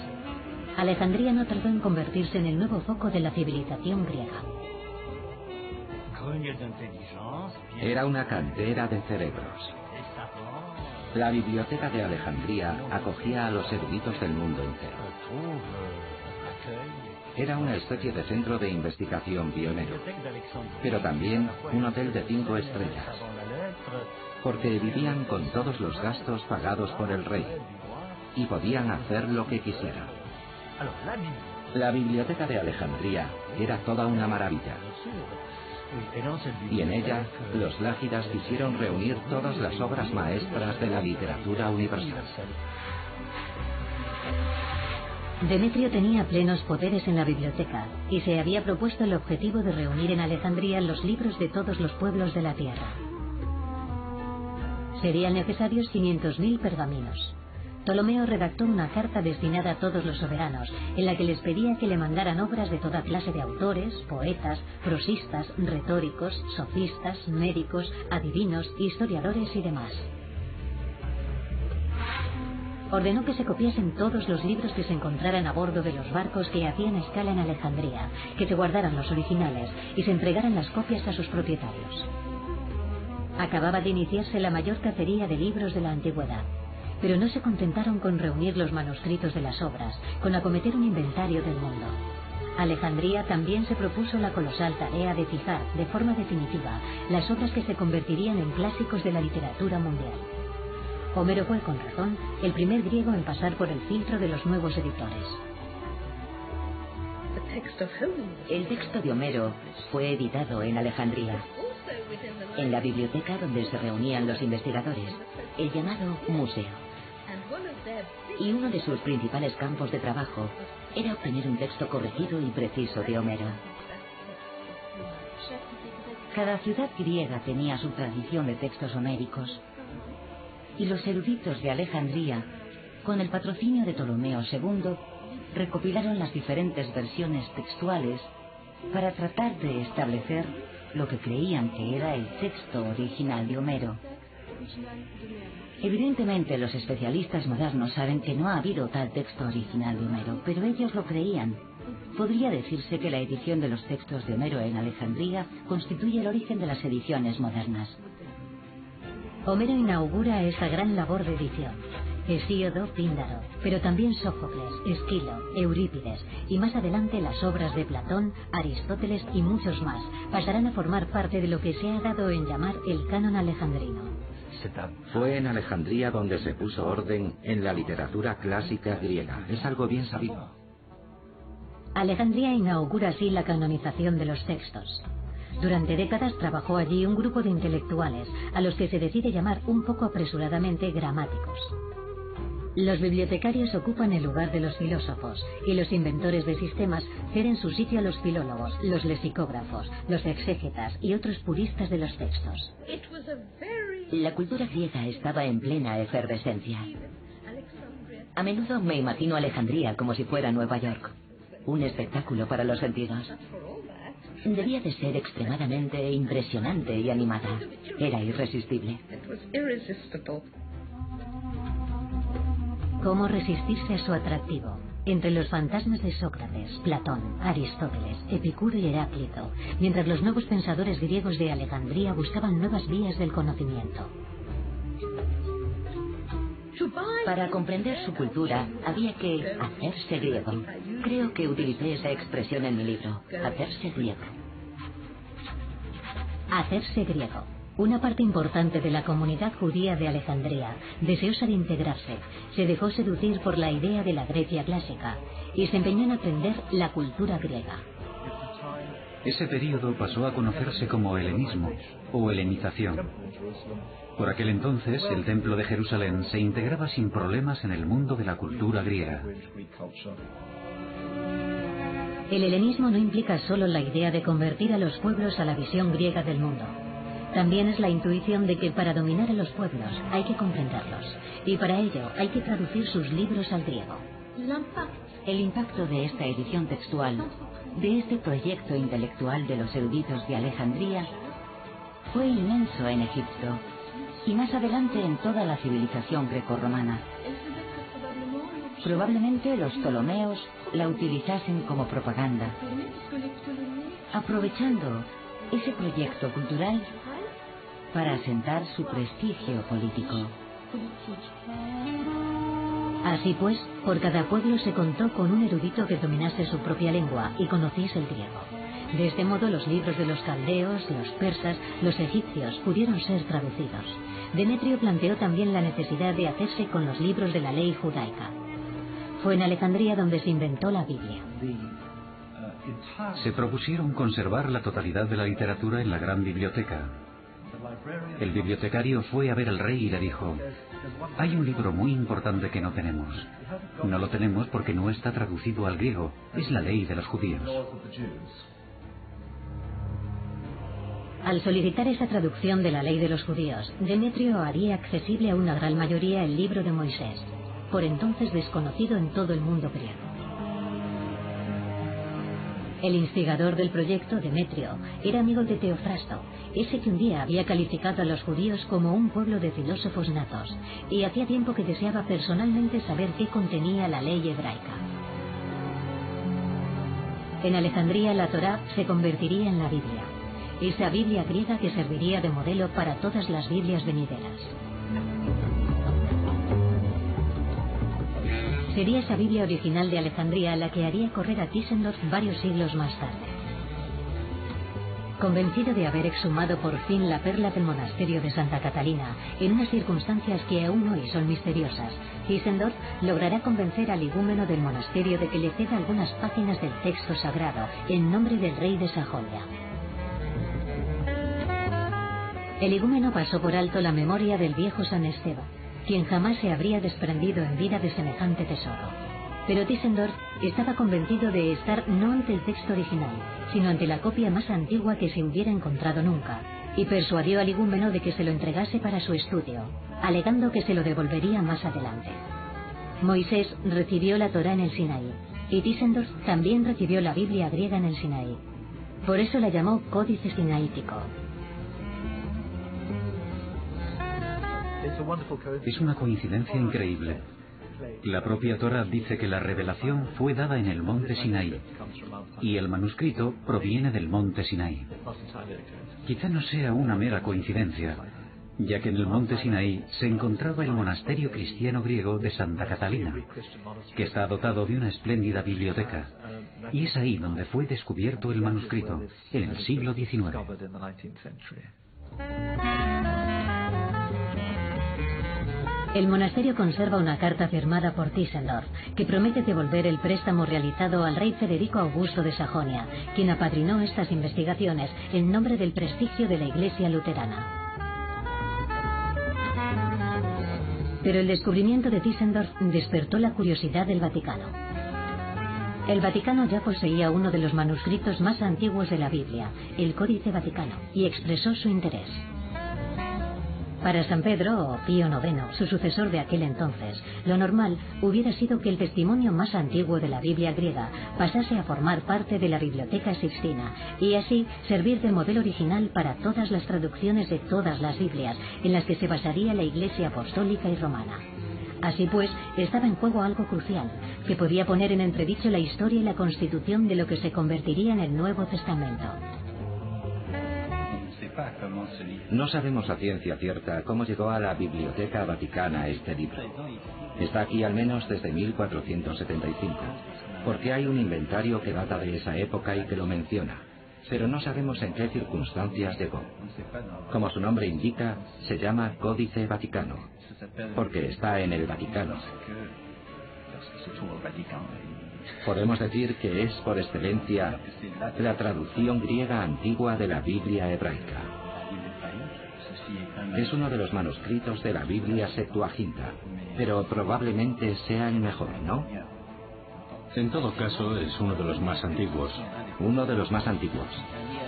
Alejandría no tardó en convertirse en el nuevo foco de la civilización griega. Era una cantera de cerebros. La biblioteca de Alejandría acogía a los eruditos del mundo entero. Era una especie de centro de investigación pionero, pero también un hotel de 5 estrellas, porque vivían con todos los gastos pagados por el rey y podían hacer lo que quisieran. La biblioteca de Alejandría era toda una maravilla, y en ella los lágidas quisieron reunir todas las obras maestras de la literatura universal. Demetrio tenía plenos poderes en la biblioteca y se había propuesto el objetivo de reunir en Alejandría los libros de todos los pueblos de la tierra. Serían necesarios 500.000 pergaminos. Ptolomeo redactó una carta destinada a todos los soberanos, en la que les pedía que le mandaran obras de toda clase de autores, poetas, prosistas, retóricos, sofistas, médicos, adivinos, historiadores y demás. Ordenó que se copiasen todos los libros que se encontraran a bordo de los barcos que hacían escala en Alejandría, que se guardaran los originales y se entregaran las copias a sus propietarios. Acababa de iniciarse la mayor cacería de libros de la antigüedad, pero no se contentaron con reunir los manuscritos de las obras, con acometer un inventario del mundo. Alejandría también se propuso la colosal tarea de fijar, de forma definitiva, las obras que se convertirían en clásicos de la literatura mundial. Homero fue, con razón, el primer griego en pasar por el filtro de los nuevos editores. El texto de Homero fue editado en Alejandría, en la biblioteca donde se reunían los investigadores, el llamado museo. Y uno de sus principales campos de trabajo era obtener un texto corregido y preciso de Homero. Cada ciudad griega tenía su tradición de textos homéricos, y los eruditos de Alejandría, con el patrocinio de Ptolomeo II, recopilaron las diferentes versiones textuales para tratar de establecer lo que creían que era el texto original de Homero. Evidentemente, los especialistas modernos saben que no ha habido tal texto original de Homero, pero ellos lo creían. Podría decirse que la edición de los textos de Homero en Alejandría constituye el origen de las ediciones modernas. Homero inaugura esta gran labor de edición. Hesíodo, Píndaro, pero también Sófocles, Esquilo, Eurípides y más adelante las obras de Platón, Aristóteles y muchos más pasarán a formar parte de lo que se ha dado en llamar el canon alejandrino. Fue en Alejandría donde se puso orden en la literatura clásica griega. Es algo bien sabido. Alejandría inaugura así la canonización de los textos. Durante décadas trabajó allí un grupo de intelectuales, a los que se decide llamar un poco apresuradamente gramáticos. Los bibliotecarios ocupan el lugar de los filósofos, y los inventores de sistemas ceden su sitio a los filólogos, los lexicógrafos, los exégetas y otros puristas de los textos. La cultura griega estaba en plena efervescencia. A menudo me imagino Alejandría como si fuera Nueva York, un espectáculo para los sentidos. Debía de ser extremadamente impresionante y animada. Era irresistible. ¿Cómo resistirse a su atractivo? Entre los fantasmas de Sócrates, Platón, Aristóteles, Epicuro y Heráclito, mientras los nuevos pensadores griegos de Alejandría buscaban nuevas vías del conocimiento. Para comprender su cultura, había que hacerse griego. Creo que utilicé esa expresión en mi libro, hacerse griego. Hacerse griego. Una parte importante de la comunidad judía de Alejandría, deseosa de integrarse, se dejó seducir por la idea de la Grecia clásica y se empeñó en aprender la cultura griega. Ese período pasó a conocerse como helenismo o helenización. Por aquel entonces, el templo de Jerusalén se integraba sin problemas en el mundo de la cultura griega. El helenismo no implica solo la idea de convertir a los pueblos a la visión griega del mundo. También es la intuición de que para dominar a los pueblos hay que comprenderlos, y para ello hay que traducir sus libros al griego. El impacto de esta edición textual, de este proyecto intelectual de los eruditos de Alejandría, fue inmenso en Egipto y más adelante en toda la civilización grecorromana. Probablemente los Ptolomeos la utilizasen como propaganda, aprovechando ese proyecto cultural para asentar su prestigio político. Así pues, por cada pueblo se contó con un erudito que dominase su propia lengua y conociese el griego. De este modo, los libros de los caldeos, los persas, los egipcios pudieron ser traducidos. Demetrio planteó también la necesidad de hacerse con los libros de la ley judaica. Fue en Alejandría donde se inventó la Biblia. Se propusieron conservar la totalidad de la literatura en la gran biblioteca. El bibliotecario fue a ver al rey y le dijo: hay un libro muy importante que no tenemos. No lo tenemos porque no está traducido al griego. Es la ley de los judíos. Al solicitar esa traducción de la ley de los judíos, Demetrio haría accesible a una gran mayoría el libro de Moisés, por entonces desconocido en todo el mundo griego. El instigador del proyecto, Demetrio, era amigo de Teofrasto, ese que un día había calificado a los judíos como un pueblo de filósofos natos, y hacía tiempo que deseaba personalmente saber qué contenía la ley hebraica. En Alejandría la Torá se convertiría en la Biblia, esa Biblia griega que serviría de modelo para todas las Biblias venideras. Sería esa Biblia original de Alejandría la que haría correr a Tischendorf varios siglos más tarde. Convencido de haber exhumado por fin la perla del monasterio de Santa Catalina, en unas circunstancias que aún hoy son misteriosas, Tischendorf logrará convencer al igúmeno del monasterio de que le ceda algunas páginas del texto sagrado en nombre del rey de Sajonia. El igúmeno pasó por alto la memoria del viejo San Esteban, quien jamás se habría desprendido en vida de semejante tesoro. Pero Tischendorf estaba convencido de estar no ante el texto original, sino ante la copia más antigua que se hubiera encontrado nunca, y persuadió al igúmeno de que se lo entregase para su estudio, alegando que se lo devolvería más adelante. Moisés recibió la Torá en el Sinaí, y Tischendorf también recibió la Biblia griega en el Sinaí. Por eso la llamó Códice Sinaítico. Es una coincidencia increíble. La propia Torá dice que la revelación fue dada en el monte Sinaí, y el manuscrito proviene del monte Sinaí. Quizá no sea una mera coincidencia, ya que en el monte Sinaí se encontraba el monasterio cristiano griego de Santa Catalina, que está dotado de una espléndida biblioteca, y es ahí donde fue descubierto el manuscrito, en el siglo XIX. El monasterio conserva una carta firmada por Tischendorf, que promete devolver el préstamo realizado al rey Federico Augusto de Sajonia, quien apadrinó estas investigaciones en nombre del prestigio de la Iglesia luterana. Pero el descubrimiento de Tischendorf despertó la curiosidad del Vaticano. El Vaticano ya poseía uno de los manuscritos más antiguos de la Biblia, el Códice Vaticano, y expresó su interés. Para San Pedro, o Pío IX, su sucesor de aquel entonces, lo normal hubiera sido que el testimonio más antiguo de la Biblia griega pasase a formar parte de la Biblioteca Sixtina y así servir de modelo original para todas las traducciones de todas las Biblias en las que se basaría la Iglesia Apostólica y Romana. Así pues, estaba en juego algo crucial, que podía poner en entredicho la historia y la constitución de lo que se convertiría en el Nuevo Testamento. No sabemos a ciencia cierta cómo llegó a la Biblioteca Vaticana este libro. Está aquí al menos desde 1475, porque hay un inventario que data de esa época y que lo menciona, pero no sabemos en qué circunstancias llegó. Como su nombre indica, se llama Códice Vaticano, porque está en el Vaticano. Podemos decir que es por excelencia la traducción griega antigua de la Biblia hebraica. Es uno de los manuscritos de la Biblia Septuaginta, pero probablemente sea el mejor, ¿no? En todo caso, es uno de los más antiguos. Uno de los más antiguos.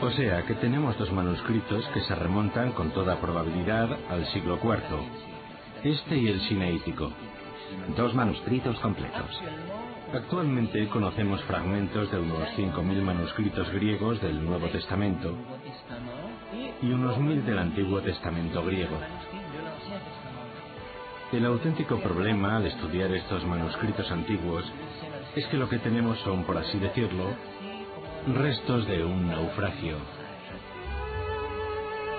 O sea que tenemos dos manuscritos que se remontan con toda probabilidad al siglo IV, este y el sinaítico. Dos manuscritos completos. Actualmente conocemos fragmentos de unos 5.000 manuscritos griegos del Nuevo Testamento y unos 1.000 del Antiguo Testamento griego. El auténtico problema al estudiar estos manuscritos antiguos es que lo que tenemos son, por así decirlo, restos de un naufragio.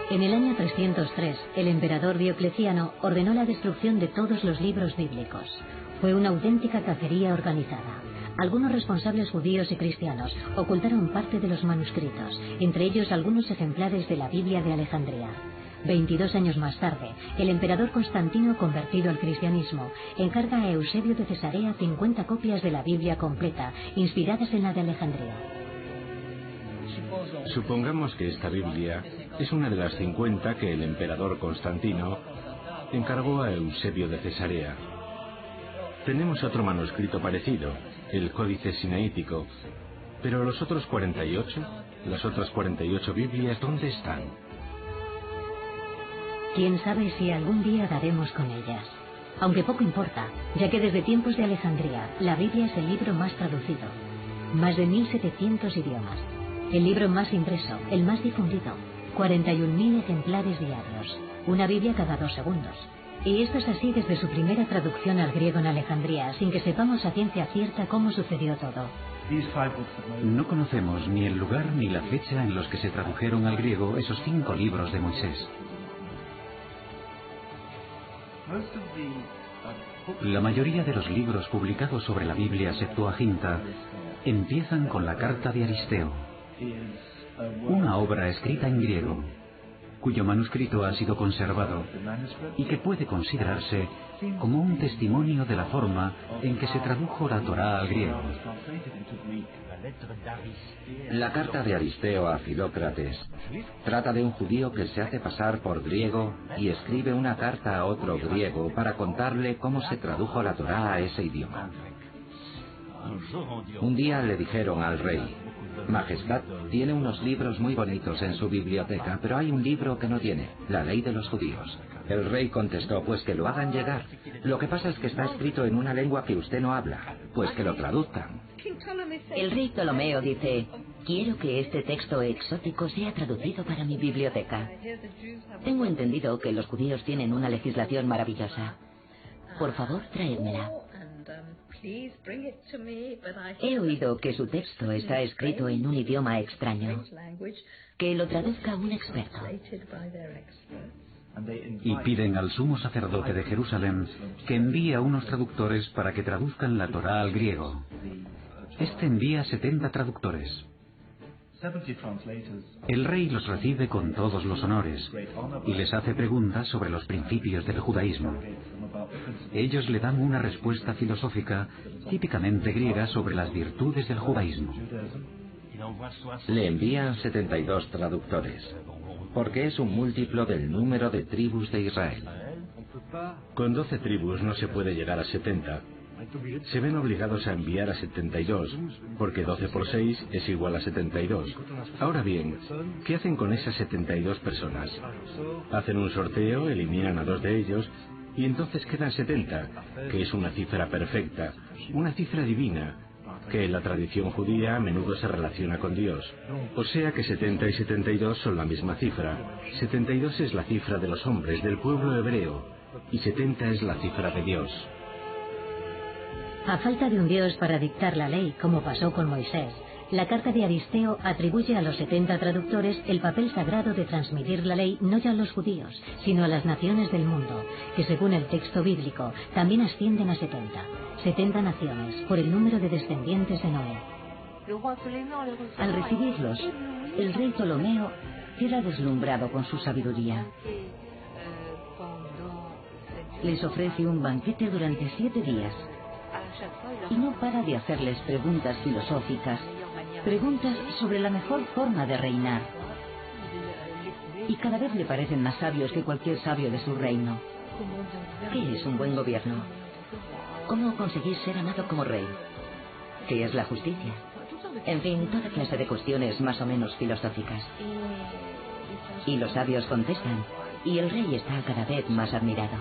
En el año 303, el emperador Diocleciano ordenó la destrucción de todos los libros bíblicos. Fue una auténtica cacería organizada. Algunos responsables judíos y cristianos ocultaron parte de los manuscritos, entre ellos algunos ejemplares de la Biblia de Alejandría. 22 años más tarde, el emperador Constantino, convertido al cristianismo, encarga a Eusebio de Cesarea 50 copias de la Biblia completa, inspiradas en la de Alejandría. Supongamos que esta Biblia es una de las 50 que el emperador Constantino encargó a Eusebio de Cesarea. Tenemos otro manuscrito parecido, el Códice Sinaítico, pero los otros 48, las otras 48 Biblias, ¿dónde están? Quién sabe si algún día daremos con ellas. Aunque poco importa, ya que desde tiempos de Alejandría, la Biblia es el libro más traducido. Más de 1.700 idiomas. El libro más impreso, el más difundido. 41.000 ejemplares diarios. Una Biblia cada 2 segundos. Y esto es así desde su primera traducción al griego en Alejandría, sin que sepamos a ciencia cierta cómo sucedió todo. No conocemos ni el lugar ni la fecha en los que se tradujeron al griego esos 5 libros de Moisés. La mayoría de los libros publicados sobre la Biblia Septuaginta empiezan con la carta de Aristeo, una obra escrita en griego, cuyo manuscrito ha sido conservado y que puede considerarse como un testimonio de la forma en que se tradujo la Torá al griego. La carta de Aristeo a Filócrates trata de un judío que se hace pasar por griego y escribe una carta a otro griego para contarle cómo se tradujo la Torá a ese idioma. Un día le dijeron al rey: Majestad, tiene unos libros muy bonitos en su biblioteca, pero hay un libro que no tiene, la ley de los judíos. El rey contestó: pues que lo hagan llegar. Lo que pasa es que está escrito en una lengua que usted no habla, pues que lo traduzcan. El rey Ptolomeo dice: quiero que este texto exótico sea traducido para mi biblioteca. Tengo entendido que los judíos tienen una legislación maravillosa. Por favor, traédmela. He oído que su texto está escrito en un idioma extraño. Que lo traduzca un experto. Y piden al sumo sacerdote de Jerusalén que envíe a unos traductores para que traduzcan la Torá al griego. Este envía 70 traductores. El rey los recibe con todos los honores y les hace preguntas sobre los principios del judaísmo. Ellos le dan una respuesta filosófica típicamente griega sobre las virtudes del judaísmo. Le envían 72 traductores, porque es un múltiplo del número de tribus de Israel. Con 12 tribus no se puede llegar a 70. Se ven obligados a enviar a 72, porque 12 por 6 es igual a 72. Ahora bien, ¿qué hacen con esas 72 personas? Hacen un sorteo, eliminan a 2 de ellos, y entonces quedan 70, que es una cifra perfecta, una cifra divina, que en la tradición judía a menudo se relaciona con Dios. O sea que 70 y 72 son la misma cifra. 72 es la cifra de los hombres, del pueblo hebreo, y 70 es la cifra de Dios. A falta de un Dios para dictar la ley, como pasó con Moisés, la carta de Aristeo atribuye a los 70 traductores el papel sagrado de transmitir la ley no ya a los judíos, sino a las naciones del mundo, que según el texto bíblico también ascienden a 70. 70 naciones, por el número de descendientes de Noé. Al recibirlos, el rey Ptolomeo queda deslumbrado con su sabiduría. Les ofrece un banquete durante 7 días. Y no para de hacerles preguntas filosóficas, preguntas sobre la mejor forma de reinar. Y cada vez le parecen más sabios que cualquier sabio de su reino. ¿Qué es un buen gobierno? ¿Cómo conseguir ser amado como rey? ¿Qué es la justicia? En fin, toda clase de cuestiones más o menos filosóficas. Y los sabios contestan, y el rey está cada vez más admirado.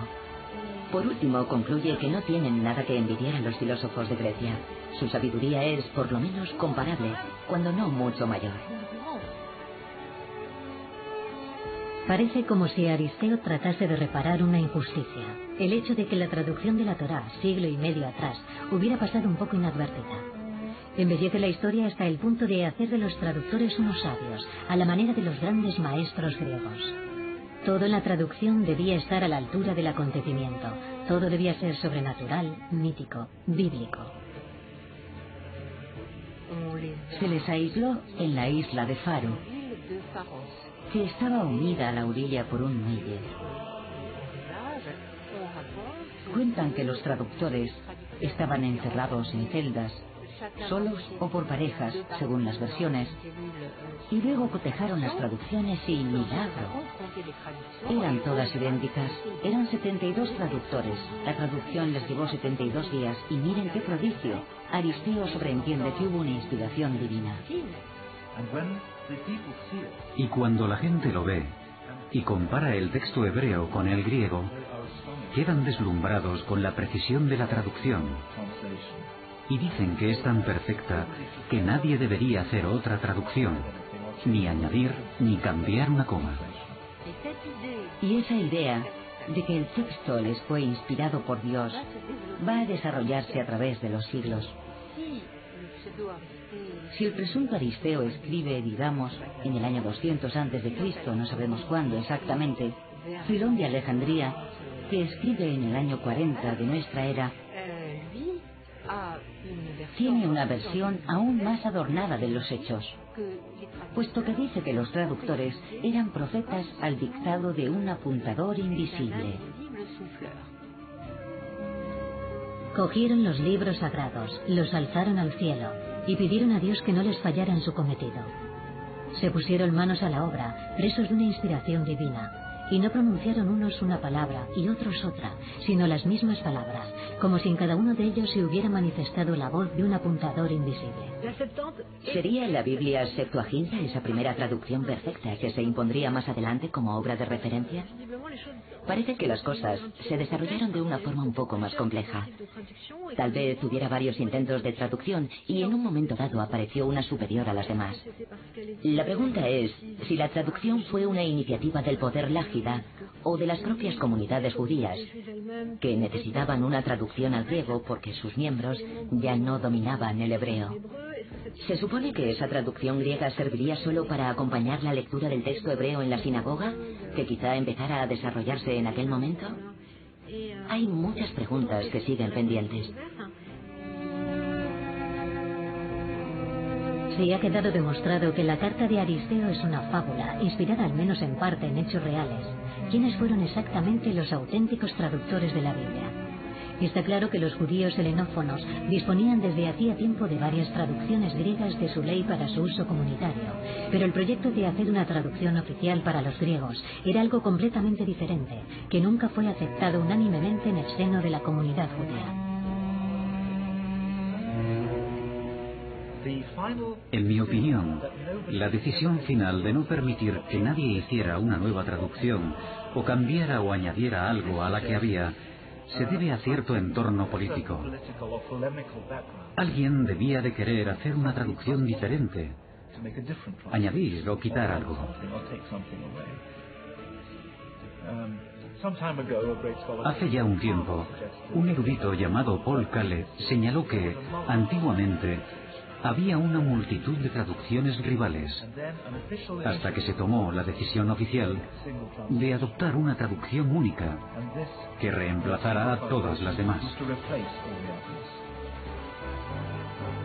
Por último, concluye que no tienen nada que envidiar a los filósofos de Grecia. Su sabiduría es, por lo menos, comparable, cuando no mucho mayor. Parece como si Aristeo tratase de reparar una injusticia. El hecho de que la traducción de la Torá, siglo y medio atrás, hubiera pasado un poco inadvertida. Embellece la historia hasta el punto de hacer de los traductores unos sabios, a la manera de los grandes maestros griegos. Todo en la traducción debía estar a la altura del acontecimiento. Todo debía ser sobrenatural, mítico, bíblico. Se les aisló en la isla de Faro, que estaba unida a la orilla por un muelle. Cuentan que los traductores estaban encerrados en celdas, solos o por parejas, según las versiones, y luego cotejaron las traducciones y milagro. Eran todas idénticas, eran 72 traductores, la traducción les llevó 72 días, y miren qué prodigio, Aristeo sobreentiende que hubo una inspiración divina. Y cuando la gente lo ve y compara el texto hebreo con el griego, quedan deslumbrados con la precisión de la traducción y dicen que es tan perfecta que nadie debería hacer otra traducción, ni añadir ni cambiar una coma. Y esa idea de que el texto les fue inspirado por Dios va a desarrollarse a través de los siglos. Si el presunto Aristeo escribe, digamos, en el año 200 a.C., no sabemos cuándo exactamente, Filón de Alejandría, que escribe en el año 40 de nuestra era, tiene una versión aún más adornada de los hechos, puesto que dice que los traductores eran profetas al dictado de un apuntador invisible. Cogieron los libros sagrados, los alzaron al cielo y pidieron a Dios que no les fallara en su cometido. Se pusieron manos a la obra, presos de una inspiración divina, y no pronunciaron unos una palabra y otros otra, sino las mismas palabras, como si en cada uno de ellos se hubiera manifestado la voz de un apuntador invisible. ¿Sería la Biblia Septuaginta esa primera traducción perfecta que se impondría más adelante como obra de referencia? Parece que las cosas se desarrollaron de una forma un poco más compleja. Tal vez hubiera varios intentos de traducción y en un momento dado apareció una superior a las demás. La pregunta es si la traducción fue una iniciativa del poder lágida o de las propias comunidades judías, que necesitaban una traducción al griego porque sus miembros ya no dominaban el hebreo. ¿Se supone que esa traducción griega serviría solo para acompañar la lectura del texto hebreo en la sinagoga, que quizá empezara a desarrollarse en aquel momento? Hay muchas preguntas que siguen pendientes. Sí ha quedado demostrado que la carta de Aristeo es una fábula, inspirada al menos en parte en hechos reales. ¿Quiénes fueron exactamente los auténticos traductores de la Biblia? Está claro que los judíos helenófonos disponían desde hacía tiempo de varias traducciones griegas de su ley para su uso comunitario, pero el proyecto de hacer una traducción oficial para los griegos era algo completamente diferente, que nunca fue aceptado unánimemente en el seno de la comunidad judía. En mi opinión, la decisión final de no permitir que nadie hiciera una nueva traducción o cambiara o añadiera algo a la que había se debe a cierto entorno político. Alguien debía de querer hacer una traducción diferente, añadir o quitar algo. Hace ya un tiempo, un erudito llamado Paul Calle señaló que, antiguamente, había una multitud de traducciones rivales, hasta que se tomó la decisión oficial de adoptar una traducción única que reemplazara a todas las demás.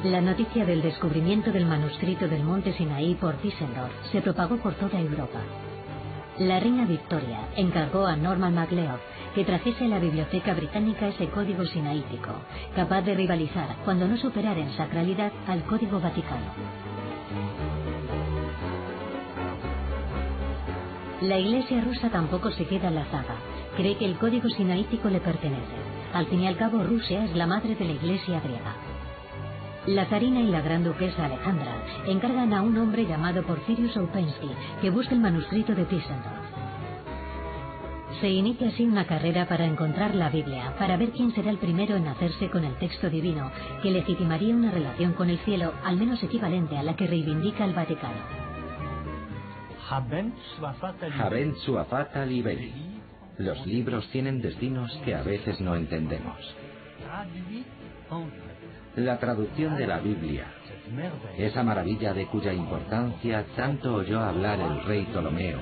La noticia del descubrimiento del manuscrito del monte Sinaí por Tischendorf se propagó por toda Europa. La reina Victoria encargó a Norman MacLeod que trajese a la biblioteca británica ese código sinaítico, capaz de rivalizar, cuando no superara en sacralidad, al código vaticano. La Iglesia rusa tampoco se queda en la zaga. Cree que el código sinaítico le pertenece. Al fin y al cabo, Rusia es la madre de la Iglesia griega. La zarina y la gran duquesa Alejandra encargan a un hombre llamado Porfirius Ouspensky que busque el manuscrito de Tischendorf. Se inicia así una carrera para encontrar la Biblia, para ver quién será el primero en hacerse con el texto divino, que legitimaría una relación con el cielo al menos equivalente a la que reivindica el Vaticano. Habent suafata liberi. Los libros tienen destinos que a veces no entendemos. La traducción de la Biblia, esa maravilla de cuya importancia tanto oyó hablar el rey Ptolomeo.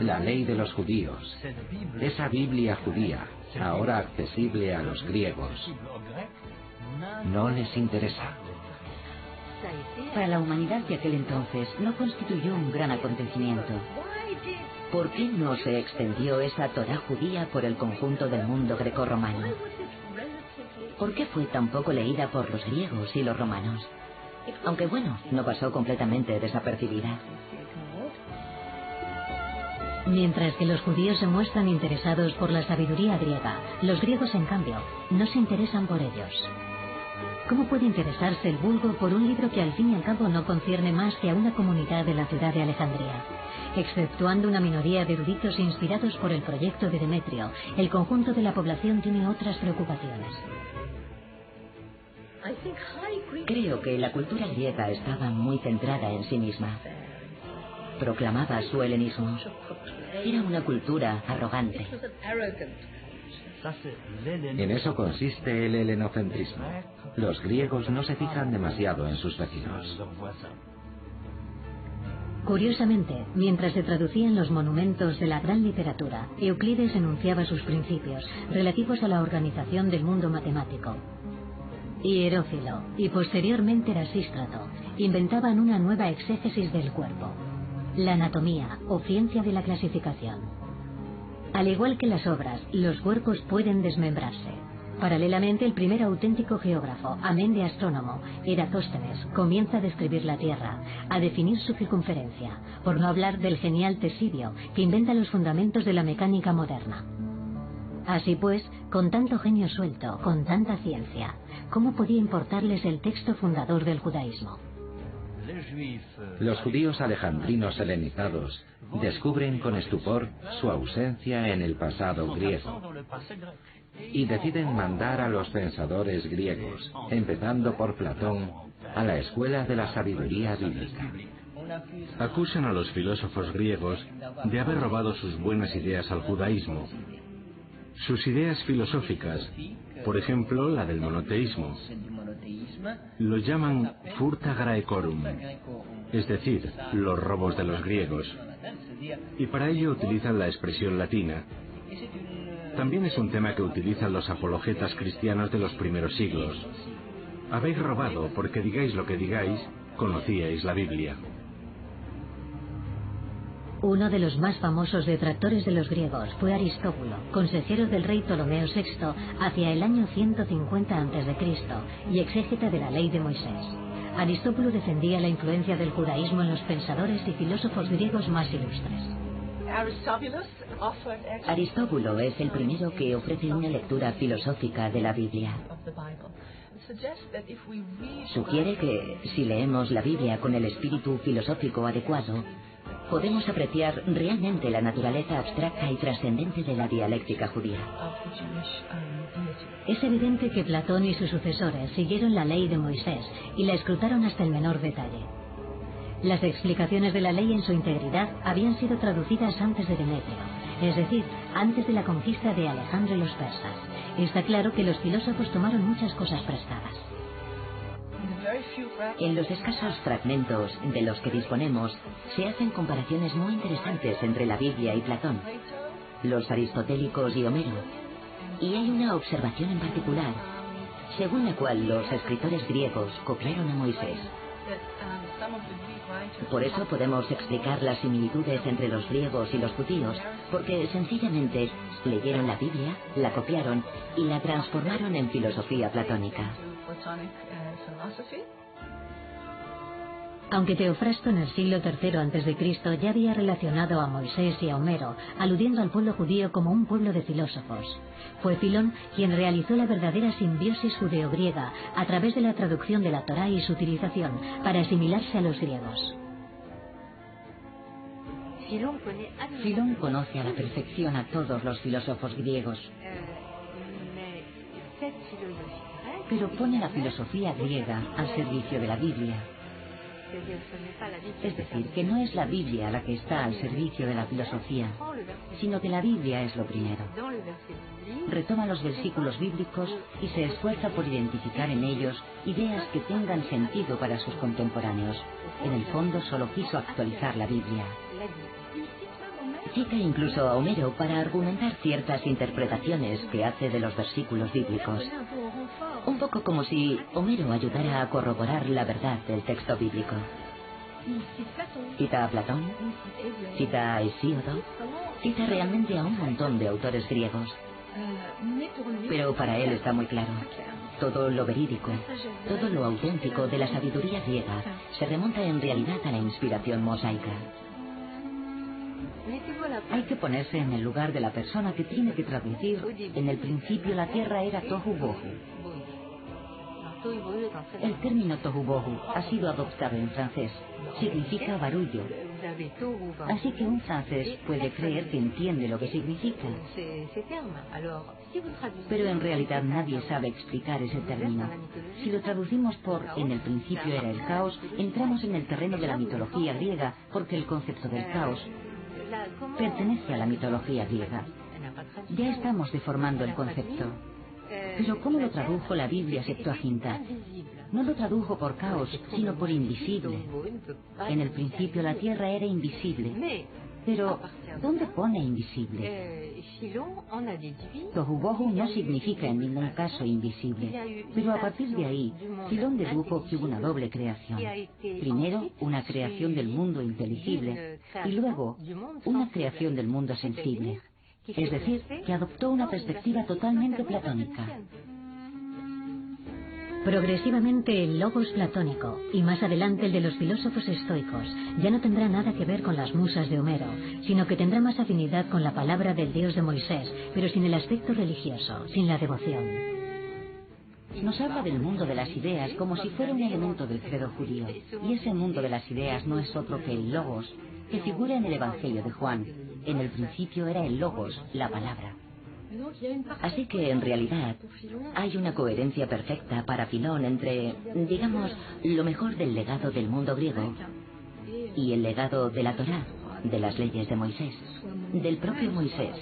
La ley de los judíos, esa Biblia judía, ahora accesible a los griegos, no les interesa. Para la humanidad de aquel entonces no constituyó un gran acontecimiento. ¿Por qué no se extendió esa Torá judía por el conjunto del mundo grecorromano? ¿Por qué fue tan poco leída por los griegos y los romanos? Aunque bueno, no pasó completamente desapercibida. Mientras que los judíos se muestran interesados por la sabiduría griega, los griegos, en cambio, no se interesan por ellos. ¿Cómo puede interesarse el vulgo por un libro que al fin y al cabo no concierne más que a una comunidad de la ciudad de Alejandría? Exceptuando una minoría de eruditos inspirados por el proyecto de Demetrio, el conjunto de la población tiene otras preocupaciones. Creo que la cultura griega estaba muy centrada en sí misma. Proclamaba su helenismo. Era una cultura arrogante. En eso consiste el helenocentrismo. Los griegos no se fijan demasiado en sus vecinos. Curiosamente, mientras se traducían los monumentos de la gran literatura, Euclides enunciaba sus principios relativos a la organización del mundo matemático. Y Herófilo, y posteriormente Erasístrato, inventaban una nueva exégesis del cuerpo, la anatomía o ciencia de la clasificación. Al igual que las obras, los cuerpos pueden desmembrarse. Paralelamente, el primer auténtico geógrafo, amén de astrónomo, Eratóstenes, comienza a describir la Tierra, a definir su circunferencia, por no hablar del genial Tesibio, que inventa los fundamentos de la mecánica moderna. Así pues, con tanto genio suelto, con tanta ciencia, ¿cómo podía importarles el texto fundador del judaísmo? Los judíos alejandrinos helenizados descubren con estupor su ausencia en el pasado griego y deciden mandar a los pensadores griegos, empezando por Platón, a la escuela de la sabiduría bíblica. Acusan a los filósofos griegos de haber robado sus buenas ideas al judaísmo. Sus ideas filosóficas, por ejemplo la del monoteísmo, lo llaman furta graecorum, es decir, los robos de los griegos, y para ello utilizan la expresión latina. También es un tema que utilizan los apologetas cristianos de los primeros siglos. Habéis robado porque digáis lo que digáis, conocíais la Biblia. Uno de los más famosos detractores de los griegos fue Aristóbulo, consejero del rey Ptolomeo VI hacia el año 150 a.C. y exégeta de la ley de Moisés. Aristóbulo defendía la influencia del judaísmo en los pensadores y filósofos griegos más ilustres. Aristóbulo es el primero que ofrece una lectura filosófica de la Biblia. Sugiere que, si leemos la Biblia con el espíritu filosófico adecuado, podemos apreciar realmente la naturaleza abstracta y trascendente de la dialéctica judía. Es evidente que Platón y sus sucesores siguieron la ley de Moisés y la escrutaron hasta el menor detalle. Las explicaciones de la ley en su integridad habían sido traducidas antes de Demetrio, es decir, antes de la conquista de Alejandro y los persas. Está claro que los filósofos tomaron muchas cosas prestadas. En los escasos fragmentos de los que disponemos, se hacen comparaciones muy interesantes entre la Biblia y Platón, los aristotélicos y Homero. Y hay una observación en particular, según la cual los escritores griegos copiaron a Moisés. Por eso podemos explicar las similitudes entre los griegos y los judíos, porque sencillamente leyeron la Biblia, la copiaron y la transformaron en filosofía platónica. Aunque Teofrasto en el siglo III a.C. ya había relacionado a Moisés y a Homero, aludiendo al pueblo judío como un pueblo de filósofos, fue Filón quien realizó la verdadera simbiosis judeo-griega a través de la traducción de la Torá y su utilización para asimilarse a los griegos. Filón conoce a la perfección a todos los filósofos griegos, pero pone la filosofía griega al servicio de la Biblia. Es decir, que no es la Biblia la que está al servicio de la filosofía, sino que la Biblia es lo primero. Retoma los versículos bíblicos y se esfuerza por identificar en ellos ideas que tengan sentido para sus contemporáneos. En el fondo solo quiso actualizar la Biblia. Cita incluso a Homero para argumentar ciertas interpretaciones que hace de los versículos bíblicos. Un poco como si Homero ayudara a corroborar la verdad del texto bíblico. Cita a Platón, cita a Hesíodo, cita realmente a un montón de autores griegos. Pero para él está muy claro. Todo lo verídico, todo lo auténtico de la sabiduría griega se remonta en realidad a la inspiración mosaica. Hay que ponerse en el lugar de la persona que tiene que traducir. En el principio la tierra era tohu bohu. El término tohu bohu ha sido adoptado en francés. Significa barullo. Así que un francés puede creer que entiende lo que significa. Pero en realidad nadie sabe explicar ese término. Si lo traducimos por en el principio era el caos, entramos en el terreno de la mitología griega, porque el concepto del caos pertenece a la mitología griega. Ya estamos deformando el concepto. Pero ¿cómo lo tradujo la Biblia Septuaginta? No lo tradujo por caos, sino por invisible. En el principio la tierra era invisible. Pero, ¿dónde pone invisible? Tohu bohu no significa en ningún caso invisible. Pero a partir de ahí, Filón dedujo que hubo una doble creación. Primero, una creación del mundo inteligible, y luego, una creación del mundo sensible. Es decir, que adoptó una perspectiva totalmente platónica. Progresivamente el logos platónico, y más adelante el de los filósofos estoicos, ya no tendrá nada que ver con las musas de Homero, sino que tendrá más afinidad con la palabra del Dios de Moisés, pero sin el aspecto religioso, sin la devoción. Nos habla del mundo de las ideas como si fuera un elemento del credo judío, y ese mundo de las ideas no es otro que el logos, que figura en el Evangelio de Juan. En el principio era el logos, la palabra. Así que, en realidad, hay una coherencia perfecta para Filón entre, digamos, lo mejor del legado del mundo griego y el legado de la Torá, de las leyes de Moisés, del propio Moisés,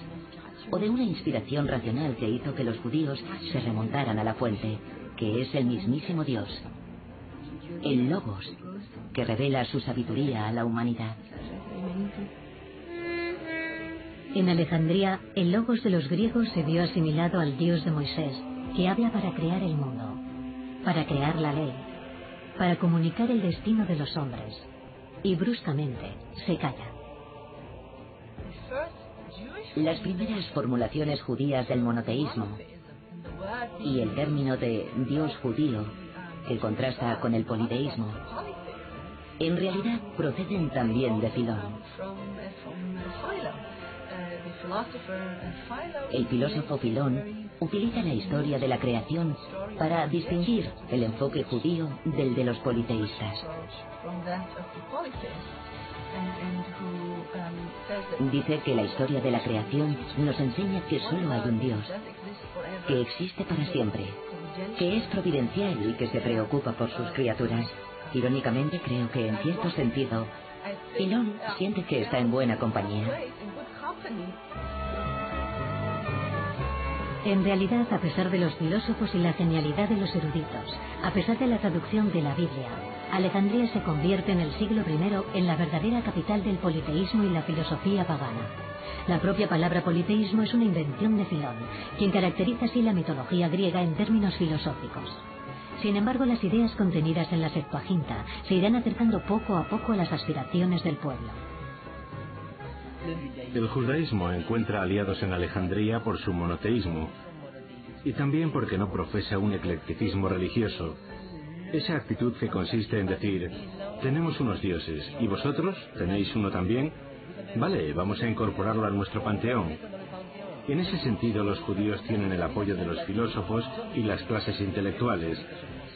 o de una inspiración racional que hizo que los judíos se remontaran a la fuente, que es el mismísimo Dios, el Logos, que revela su sabiduría a la humanidad. En Alejandría, el logos de los griegos se vio asimilado al Dios de Moisés, que habla para crear el mundo, para crear la ley, para comunicar el destino de los hombres, y bruscamente se calla. Las primeras formulaciones judías del monoteísmo y el término de Dios judío, que contrasta con el politeísmo, en realidad proceden también de Filón. El filósofo Filón utiliza la historia de la creación para distinguir el enfoque judío del de los politeístas. Dice que la historia de la creación nos enseña que solo hay un Dios, que existe para siempre, que es providencial y que se preocupa por sus criaturas. Irónicamente, creo que en cierto sentido, Filón siente que está en buena compañía. En realidad, a pesar de los filósofos y la genialidad de los eruditos, a pesar de la traducción de la Biblia, Alejandría se convierte en el siglo I en la verdadera capital del politeísmo y la filosofía pagana. La propia palabra politeísmo es una invención de Filón, quien caracteriza así la mitología griega en términos filosóficos. Sin embargo, las ideas contenidas en la Septuaginta se irán acercando poco a poco a las aspiraciones del pueblo. El judaísmo encuentra aliados en Alejandría por su monoteísmo y también porque no profesa un eclecticismo religioso. Esa actitud que consiste en decir, tenemos unos dioses, ¿y vosotros tenéis uno también? Vale, vamos a incorporarlo a nuestro panteón. En ese sentido, los judíos tienen el apoyo de los filósofos y las clases intelectuales,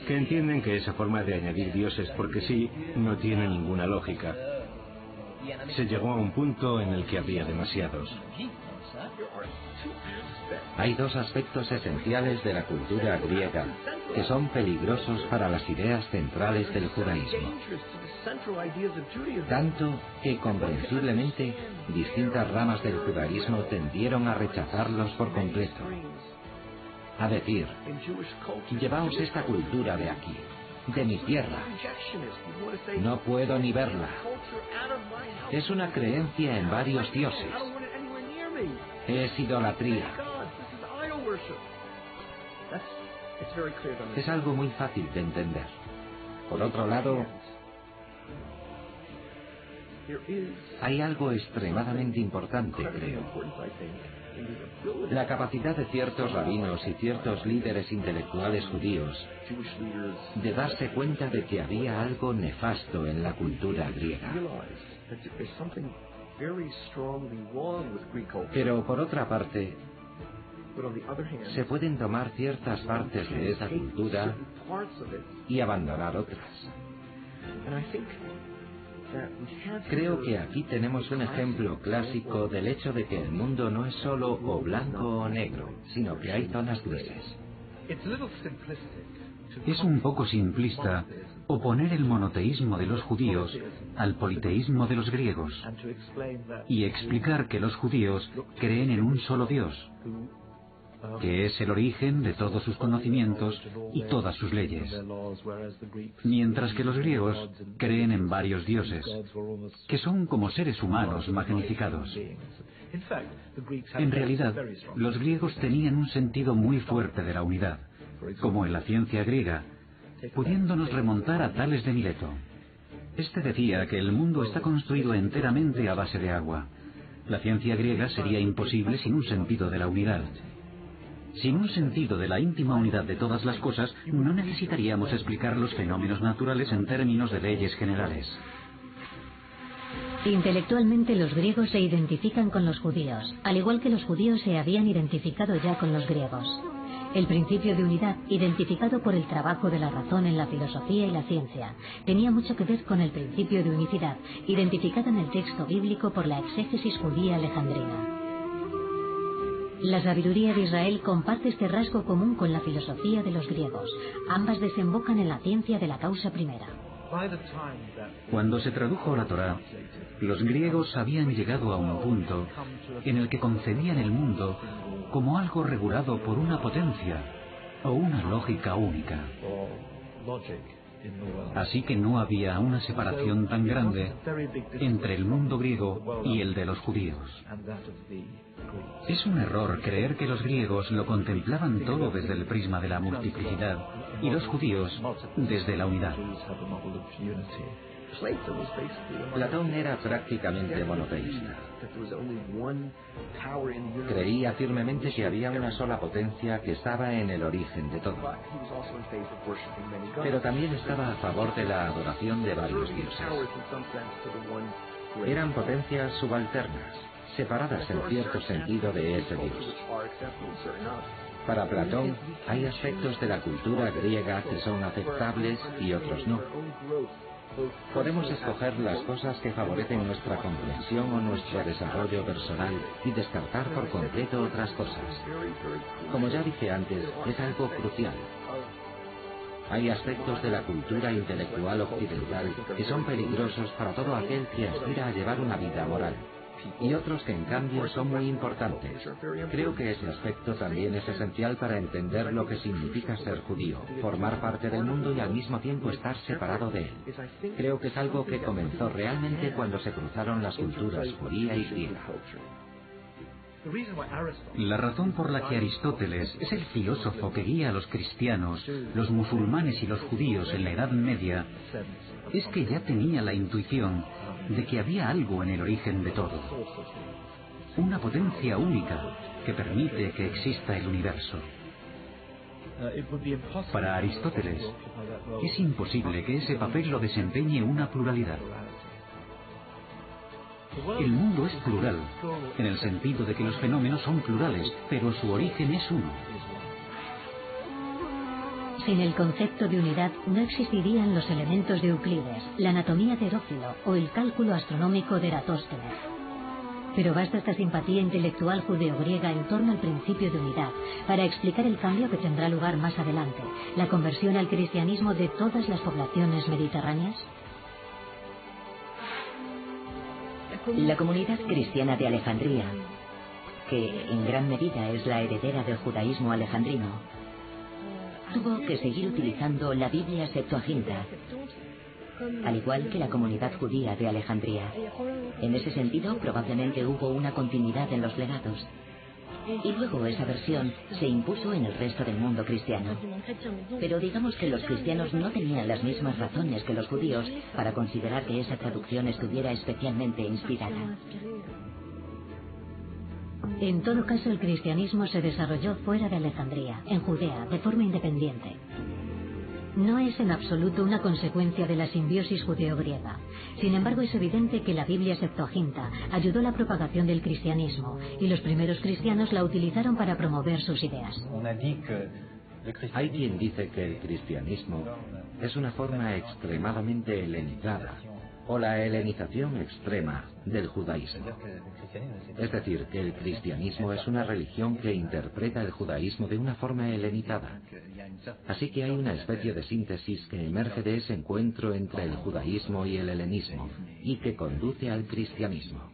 que entienden que esa forma de añadir dioses porque sí no tiene ninguna lógica. Se llegó a un punto en el que había demasiados. Hay dos aspectos esenciales de la cultura griega que son peligrosos para las ideas centrales del judaísmo. Tanto que comprensiblemente distintas ramas del judaísmo tendieron a rechazarlos por completo. A decir, llevaos esta cultura de aquí, de mi tierra. No puedo ni verla. Es una creencia en varios dioses. Es idolatría. Es algo muy fácil de entender. Por otro lado, hay algo extremadamente importante, creo. La capacidad de ciertos rabinos y ciertos líderes intelectuales judíos de darse cuenta de que había algo nefasto en la cultura griega. Pero por otra parte, se pueden tomar ciertas partes de esa cultura y abandonar otras. Creo que aquí tenemos un ejemplo clásico del hecho de que el mundo no es solo o blanco o negro, sino que hay zonas grises. Es un poco simplista oponer el monoteísmo de los judíos al politeísmo de los griegos y explicar que los judíos creen en un solo Dios, que es el origen de todos sus conocimientos y todas sus leyes, mientras que los griegos creen en varios dioses, que son como seres humanos magnificados. En realidad, los griegos tenían un sentido muy fuerte de la unidad, como en la ciencia griega, pudiéndonos remontar a Tales de Mileto. Este decía que el mundo está construido enteramente a base de agua. La ciencia griega sería imposible sin un sentido de la unidad. Sin un sentido de la íntima unidad de todas las cosas, no necesitaríamos explicar los fenómenos naturales en términos de leyes generales. Intelectualmente los griegos se identifican con los judíos, al igual que los judíos se habían identificado ya con los griegos. El principio de unidad, identificado por el trabajo de la razón en la filosofía y la ciencia, tenía mucho que ver con el principio de unicidad, identificado en el texto bíblico por la exégesis judía alejandrina. La sabiduría de Israel comparte este rasgo común con la filosofía de los griegos. Ambas desembocan en la ciencia de la causa primera. Cuando se tradujo la Torá, los griegos habían llegado a un punto en el que concebían el mundo como algo regulado por una potencia o una lógica única. Así que no había una separación tan grande entre el mundo griego y el de los judíos. Es un error creer que los griegos lo contemplaban todo desde el prisma de la multiplicidad y los judíos desde la unidad. Platón era prácticamente monoteísta. Creía firmemente que había una sola potencia que estaba en el origen de todo. Pero también estaba a favor de la adoración de varios dioses. Eran potencias subalternas, separadas en cierto sentido de ese Dios. Para Platón, hay aspectos de la cultura griega que son aceptables y otros no. Podemos escoger las cosas que favorecen nuestra comprensión o nuestro desarrollo personal y descartar por completo otras cosas. Como ya dije antes, es algo crucial. Hay aspectos de la cultura intelectual occidental que son peligrosos para todo aquel que aspira a llevar una vida moral, y otros que en cambio son muy importantes. Creo que ese aspecto también es esencial para entender lo que significa ser judío, formar parte del mundo y al mismo tiempo estar separado de él. Creo que es algo que comenzó realmente cuando se cruzaron las culturas judía y griega. La razón por la que Aristóteles es el filósofo que guía a los cristianos, los musulmanes y los judíos en la Edad Media es que ya tenía la intuición de que había algo en el origen de todo. Una potencia única que permite que exista el universo. Para Aristóteles, es imposible que ese papel lo desempeñe una pluralidad. El mundo es plural, en el sentido de que los fenómenos son plurales, pero su origen es uno. Sin el concepto de unidad no existirían los elementos de Euclides, la anatomía de Herófilo o el cálculo astronómico de Eratóstenes. Pero basta esta simpatía intelectual judeo-griega en torno al principio de unidad para explicar el cambio que tendrá lugar más adelante, la conversión al cristianismo de todas las poblaciones mediterráneas. La comunidad cristiana de Alejandría, que en gran medida es la heredera del judaísmo alejandrino, tuvo que seguir utilizando la Biblia Septuaginta, al igual que la comunidad judía de Alejandría. En ese sentido, probablemente hubo una continuidad en los legados. Y luego esa versión se impuso en el resto del mundo cristiano. Pero digamos que los cristianos no tenían las mismas razones que los judíos para considerar que esa traducción estuviera especialmente inspirada. En todo caso, el cristianismo se desarrolló fuera de Alejandría, en Judea, de forma independiente. No es en absoluto una consecuencia de la simbiosis judeo-griega. Sin embargo, es evidente que la Biblia Septuaginta ayudó a la propagación del cristianismo y los primeros cristianos la utilizaron para promover sus ideas. Hay quien dice que el cristianismo es una forma extremadamente helenizada, o la helenización extrema del judaísmo. Es decir, que el cristianismo es una religión que interpreta el judaísmo de una forma helenizada. Así que hay una especie de síntesis que emerge de ese encuentro entre el judaísmo y el helenismo, y que conduce al cristianismo.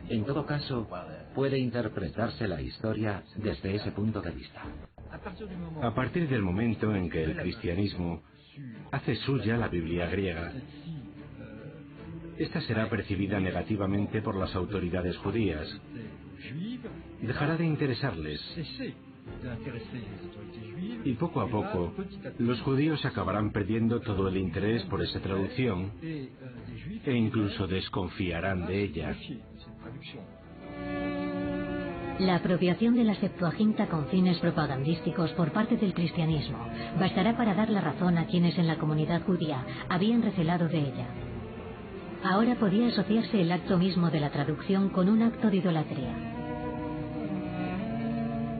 En todo caso, puede interpretarse la historia desde ese punto de vista. A partir del momento en que el cristianismo hace suya la Biblia griega, esta será percibida negativamente por las autoridades judías. Dejará de interesarles. Y poco a poco, los judíos acabarán perdiendo todo el interés por esa traducción e incluso desconfiarán de ella. La apropiación de la Septuaginta con fines propagandísticos por parte del cristianismo bastará para dar la razón a quienes en la comunidad judía habían recelado de ella. Ahora podía asociarse el acto mismo de la traducción con un acto de idolatría.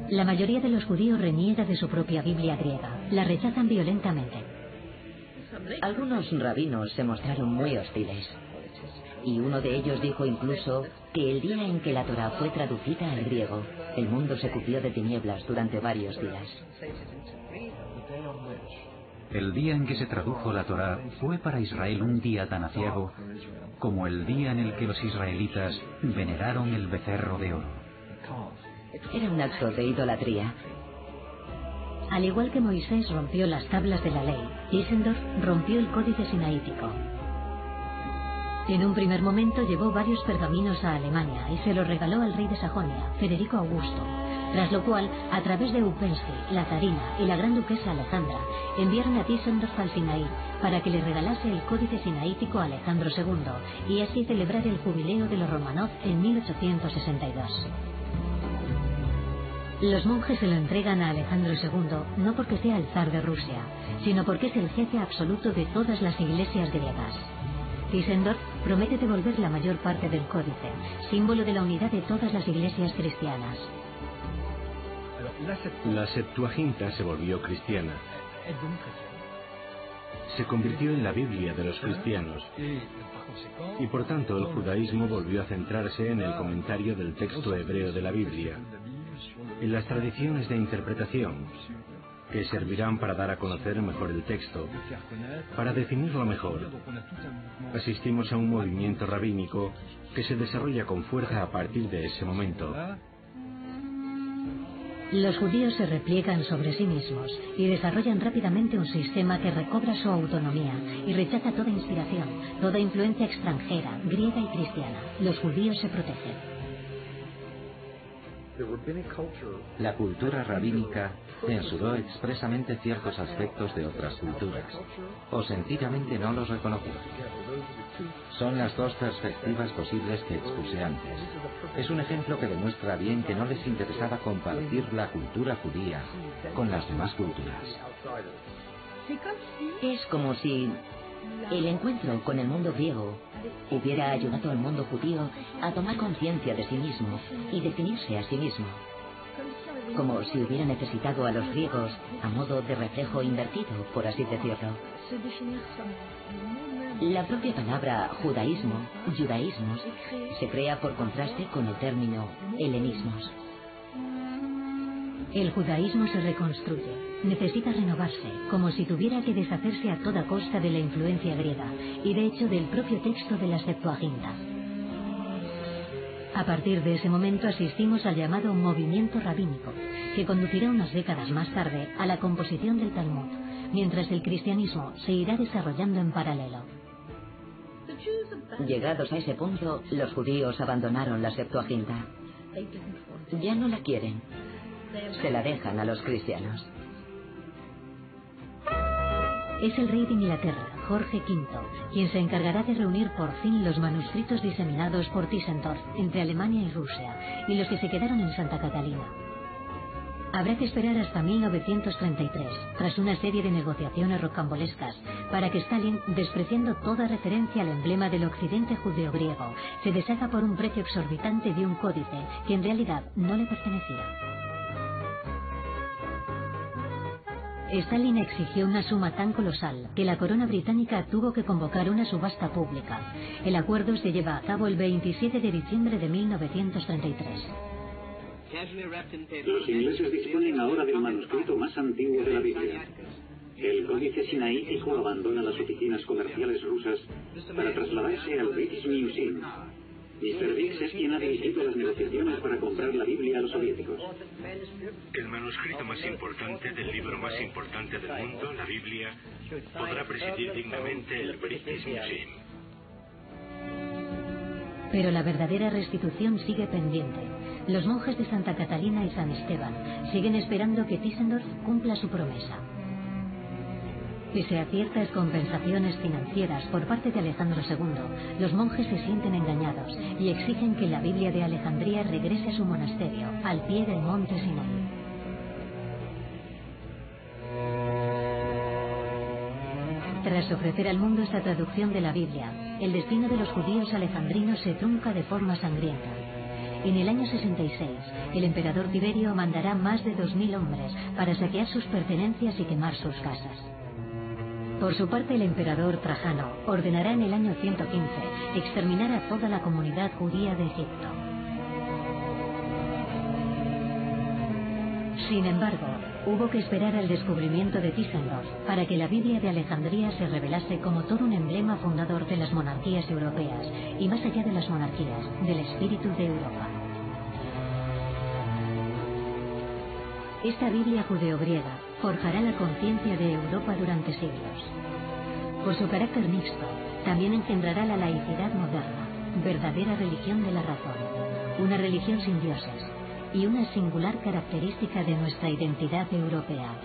La mayoría de los judíos reniega de su propia Biblia griega, la rechazan violentamente. Algunos rabinos se mostraron muy hostiles, y uno de ellos dijo incluso que el día en que la Torá fue traducida al griego, el mundo se cubrió de tinieblas durante varios días. El día en que se tradujo la Torá fue para Israel un día tan aciago como el día en el que los israelitas veneraron el becerro de oro. Era un acto de idolatría. Al igual que Moisés rompió las tablas de la ley, Tischendorf rompió el códice sinaítico. En un primer momento llevó varios pergaminos a Alemania y se los regaló al rey de Sajonia, Federico Augusto, tras lo cual, a través de Upensky, la zarina y la gran duquesa Alejandra, enviaron a Tischendorf al Sinaí para que le regalase el códice sinaítico a Alejandro II y así celebrar el jubileo de los Romanov en 1862. Los monjes se lo entregan a Alejandro II no porque sea el zar de Rusia, sino porque es el jefe absoluto de todas las iglesias griegas. Tischendorf promete devolver la mayor parte del códice, símbolo de la unidad de todas las iglesias cristianas. La Septuaginta se volvió cristiana. Se convirtió en la Biblia de los cristianos. Y por tanto el judaísmo volvió a centrarse en el comentario del texto hebreo de la Biblia, en las tradiciones de interpretación, que servirán para dar a conocer mejor el texto, para definirlo mejor. Asistimos a un movimiento rabínico que se desarrolla con fuerza a partir de ese momento. Los judíos se repliegan sobre sí mismos y desarrollan rápidamente un sistema que recobra su autonomía y rechaza toda inspiración, toda influencia extranjera, griega y cristiana. Los judíos se protegen. La cultura rabínica censuró expresamente ciertos aspectos de otras culturas, o sencillamente no los reconoció. Son las dos perspectivas posibles que expuse antes. Es un ejemplo que demuestra bien que no les interesaba compartir la cultura judía con las demás culturas. Es como si el encuentro con el mundo griego hubiera ayudado al mundo judío a tomar conciencia de sí mismo y definirse a sí mismo. Como si hubiera necesitado a los griegos a modo de reflejo invertido, por así decirlo. La propia palabra judaísmo, judaísmos, se crea por contraste con el término helenismos. El judaísmo se reconstruye. Necesita renovarse, como si tuviera que deshacerse a toda costa de la influencia griega, y de hecho del propio texto de la Septuaginta. A partir de ese momento asistimos al llamado movimiento rabínico, que conducirá unas décadas más tarde a la composición del Talmud, mientras el cristianismo se irá desarrollando en paralelo. Llegados a ese punto, los judíos abandonaron la Septuaginta. Ya no la quieren. Se la dejan a los cristianos. Es el rey de Inglaterra, Jorge V, quien se encargará de reunir por fin los manuscritos diseminados por Tischendorf entre Alemania y Rusia, y los que se quedaron en Santa Catalina. Habrá que esperar hasta 1933, tras una serie de negociaciones rocambolescas, para que Stalin, despreciando toda referencia al emblema del occidente judeo-griego, se deshaga por un precio exorbitante de un códice que en realidad no le pertenecía. Stalin exigió una suma tan colosal que la corona británica tuvo que convocar una subasta pública. El acuerdo se lleva a cabo el 27 de diciembre de 1933. Los ingleses disponen ahora del manuscrito más antiguo de la Biblia. El códice Sinaí hijo abandona las oficinas comerciales rusas para trasladarse al British Museum. Mr. Biggs es quien ha dirigido las negociaciones para comprar la Biblia a los soviéticos. El manuscrito más importante del libro más importante del mundo, la Biblia, podrá presidir dignamente el British Museum. Pero la verdadera restitución sigue pendiente. Los monjes de Santa Catalina y San Esteban siguen esperando que Tischendorf cumpla su promesa. Pese a ciertas compensaciones financieras por parte de Alejandro II, los monjes se sienten engañados y exigen que la Biblia de Alejandría regrese a su monasterio, al pie del monte Sinaí. Tras ofrecer al mundo esta traducción de la Biblia, el destino de los judíos alejandrinos se trunca de forma sangrienta. En el año 66, el emperador Tiberio mandará más de 2000 hombres para saquear sus pertenencias y quemar sus casas. Por su parte, el emperador Trajano ordenará en el año 115 exterminar a toda la comunidad judía de Egipto. Sin embargo, hubo que esperar al descubrimiento de Tischendorf para que la Biblia de Alejandría se revelase como todo un emblema fundador de las monarquías europeas y más allá de las monarquías, del espíritu de Europa. Esta Biblia judeo-griega forjará la conciencia de Europa durante siglos. Por su carácter mixto, también engendrará la laicidad moderna, verdadera religión de la razón, una religión sin dioses y una singular característica de nuestra identidad europea.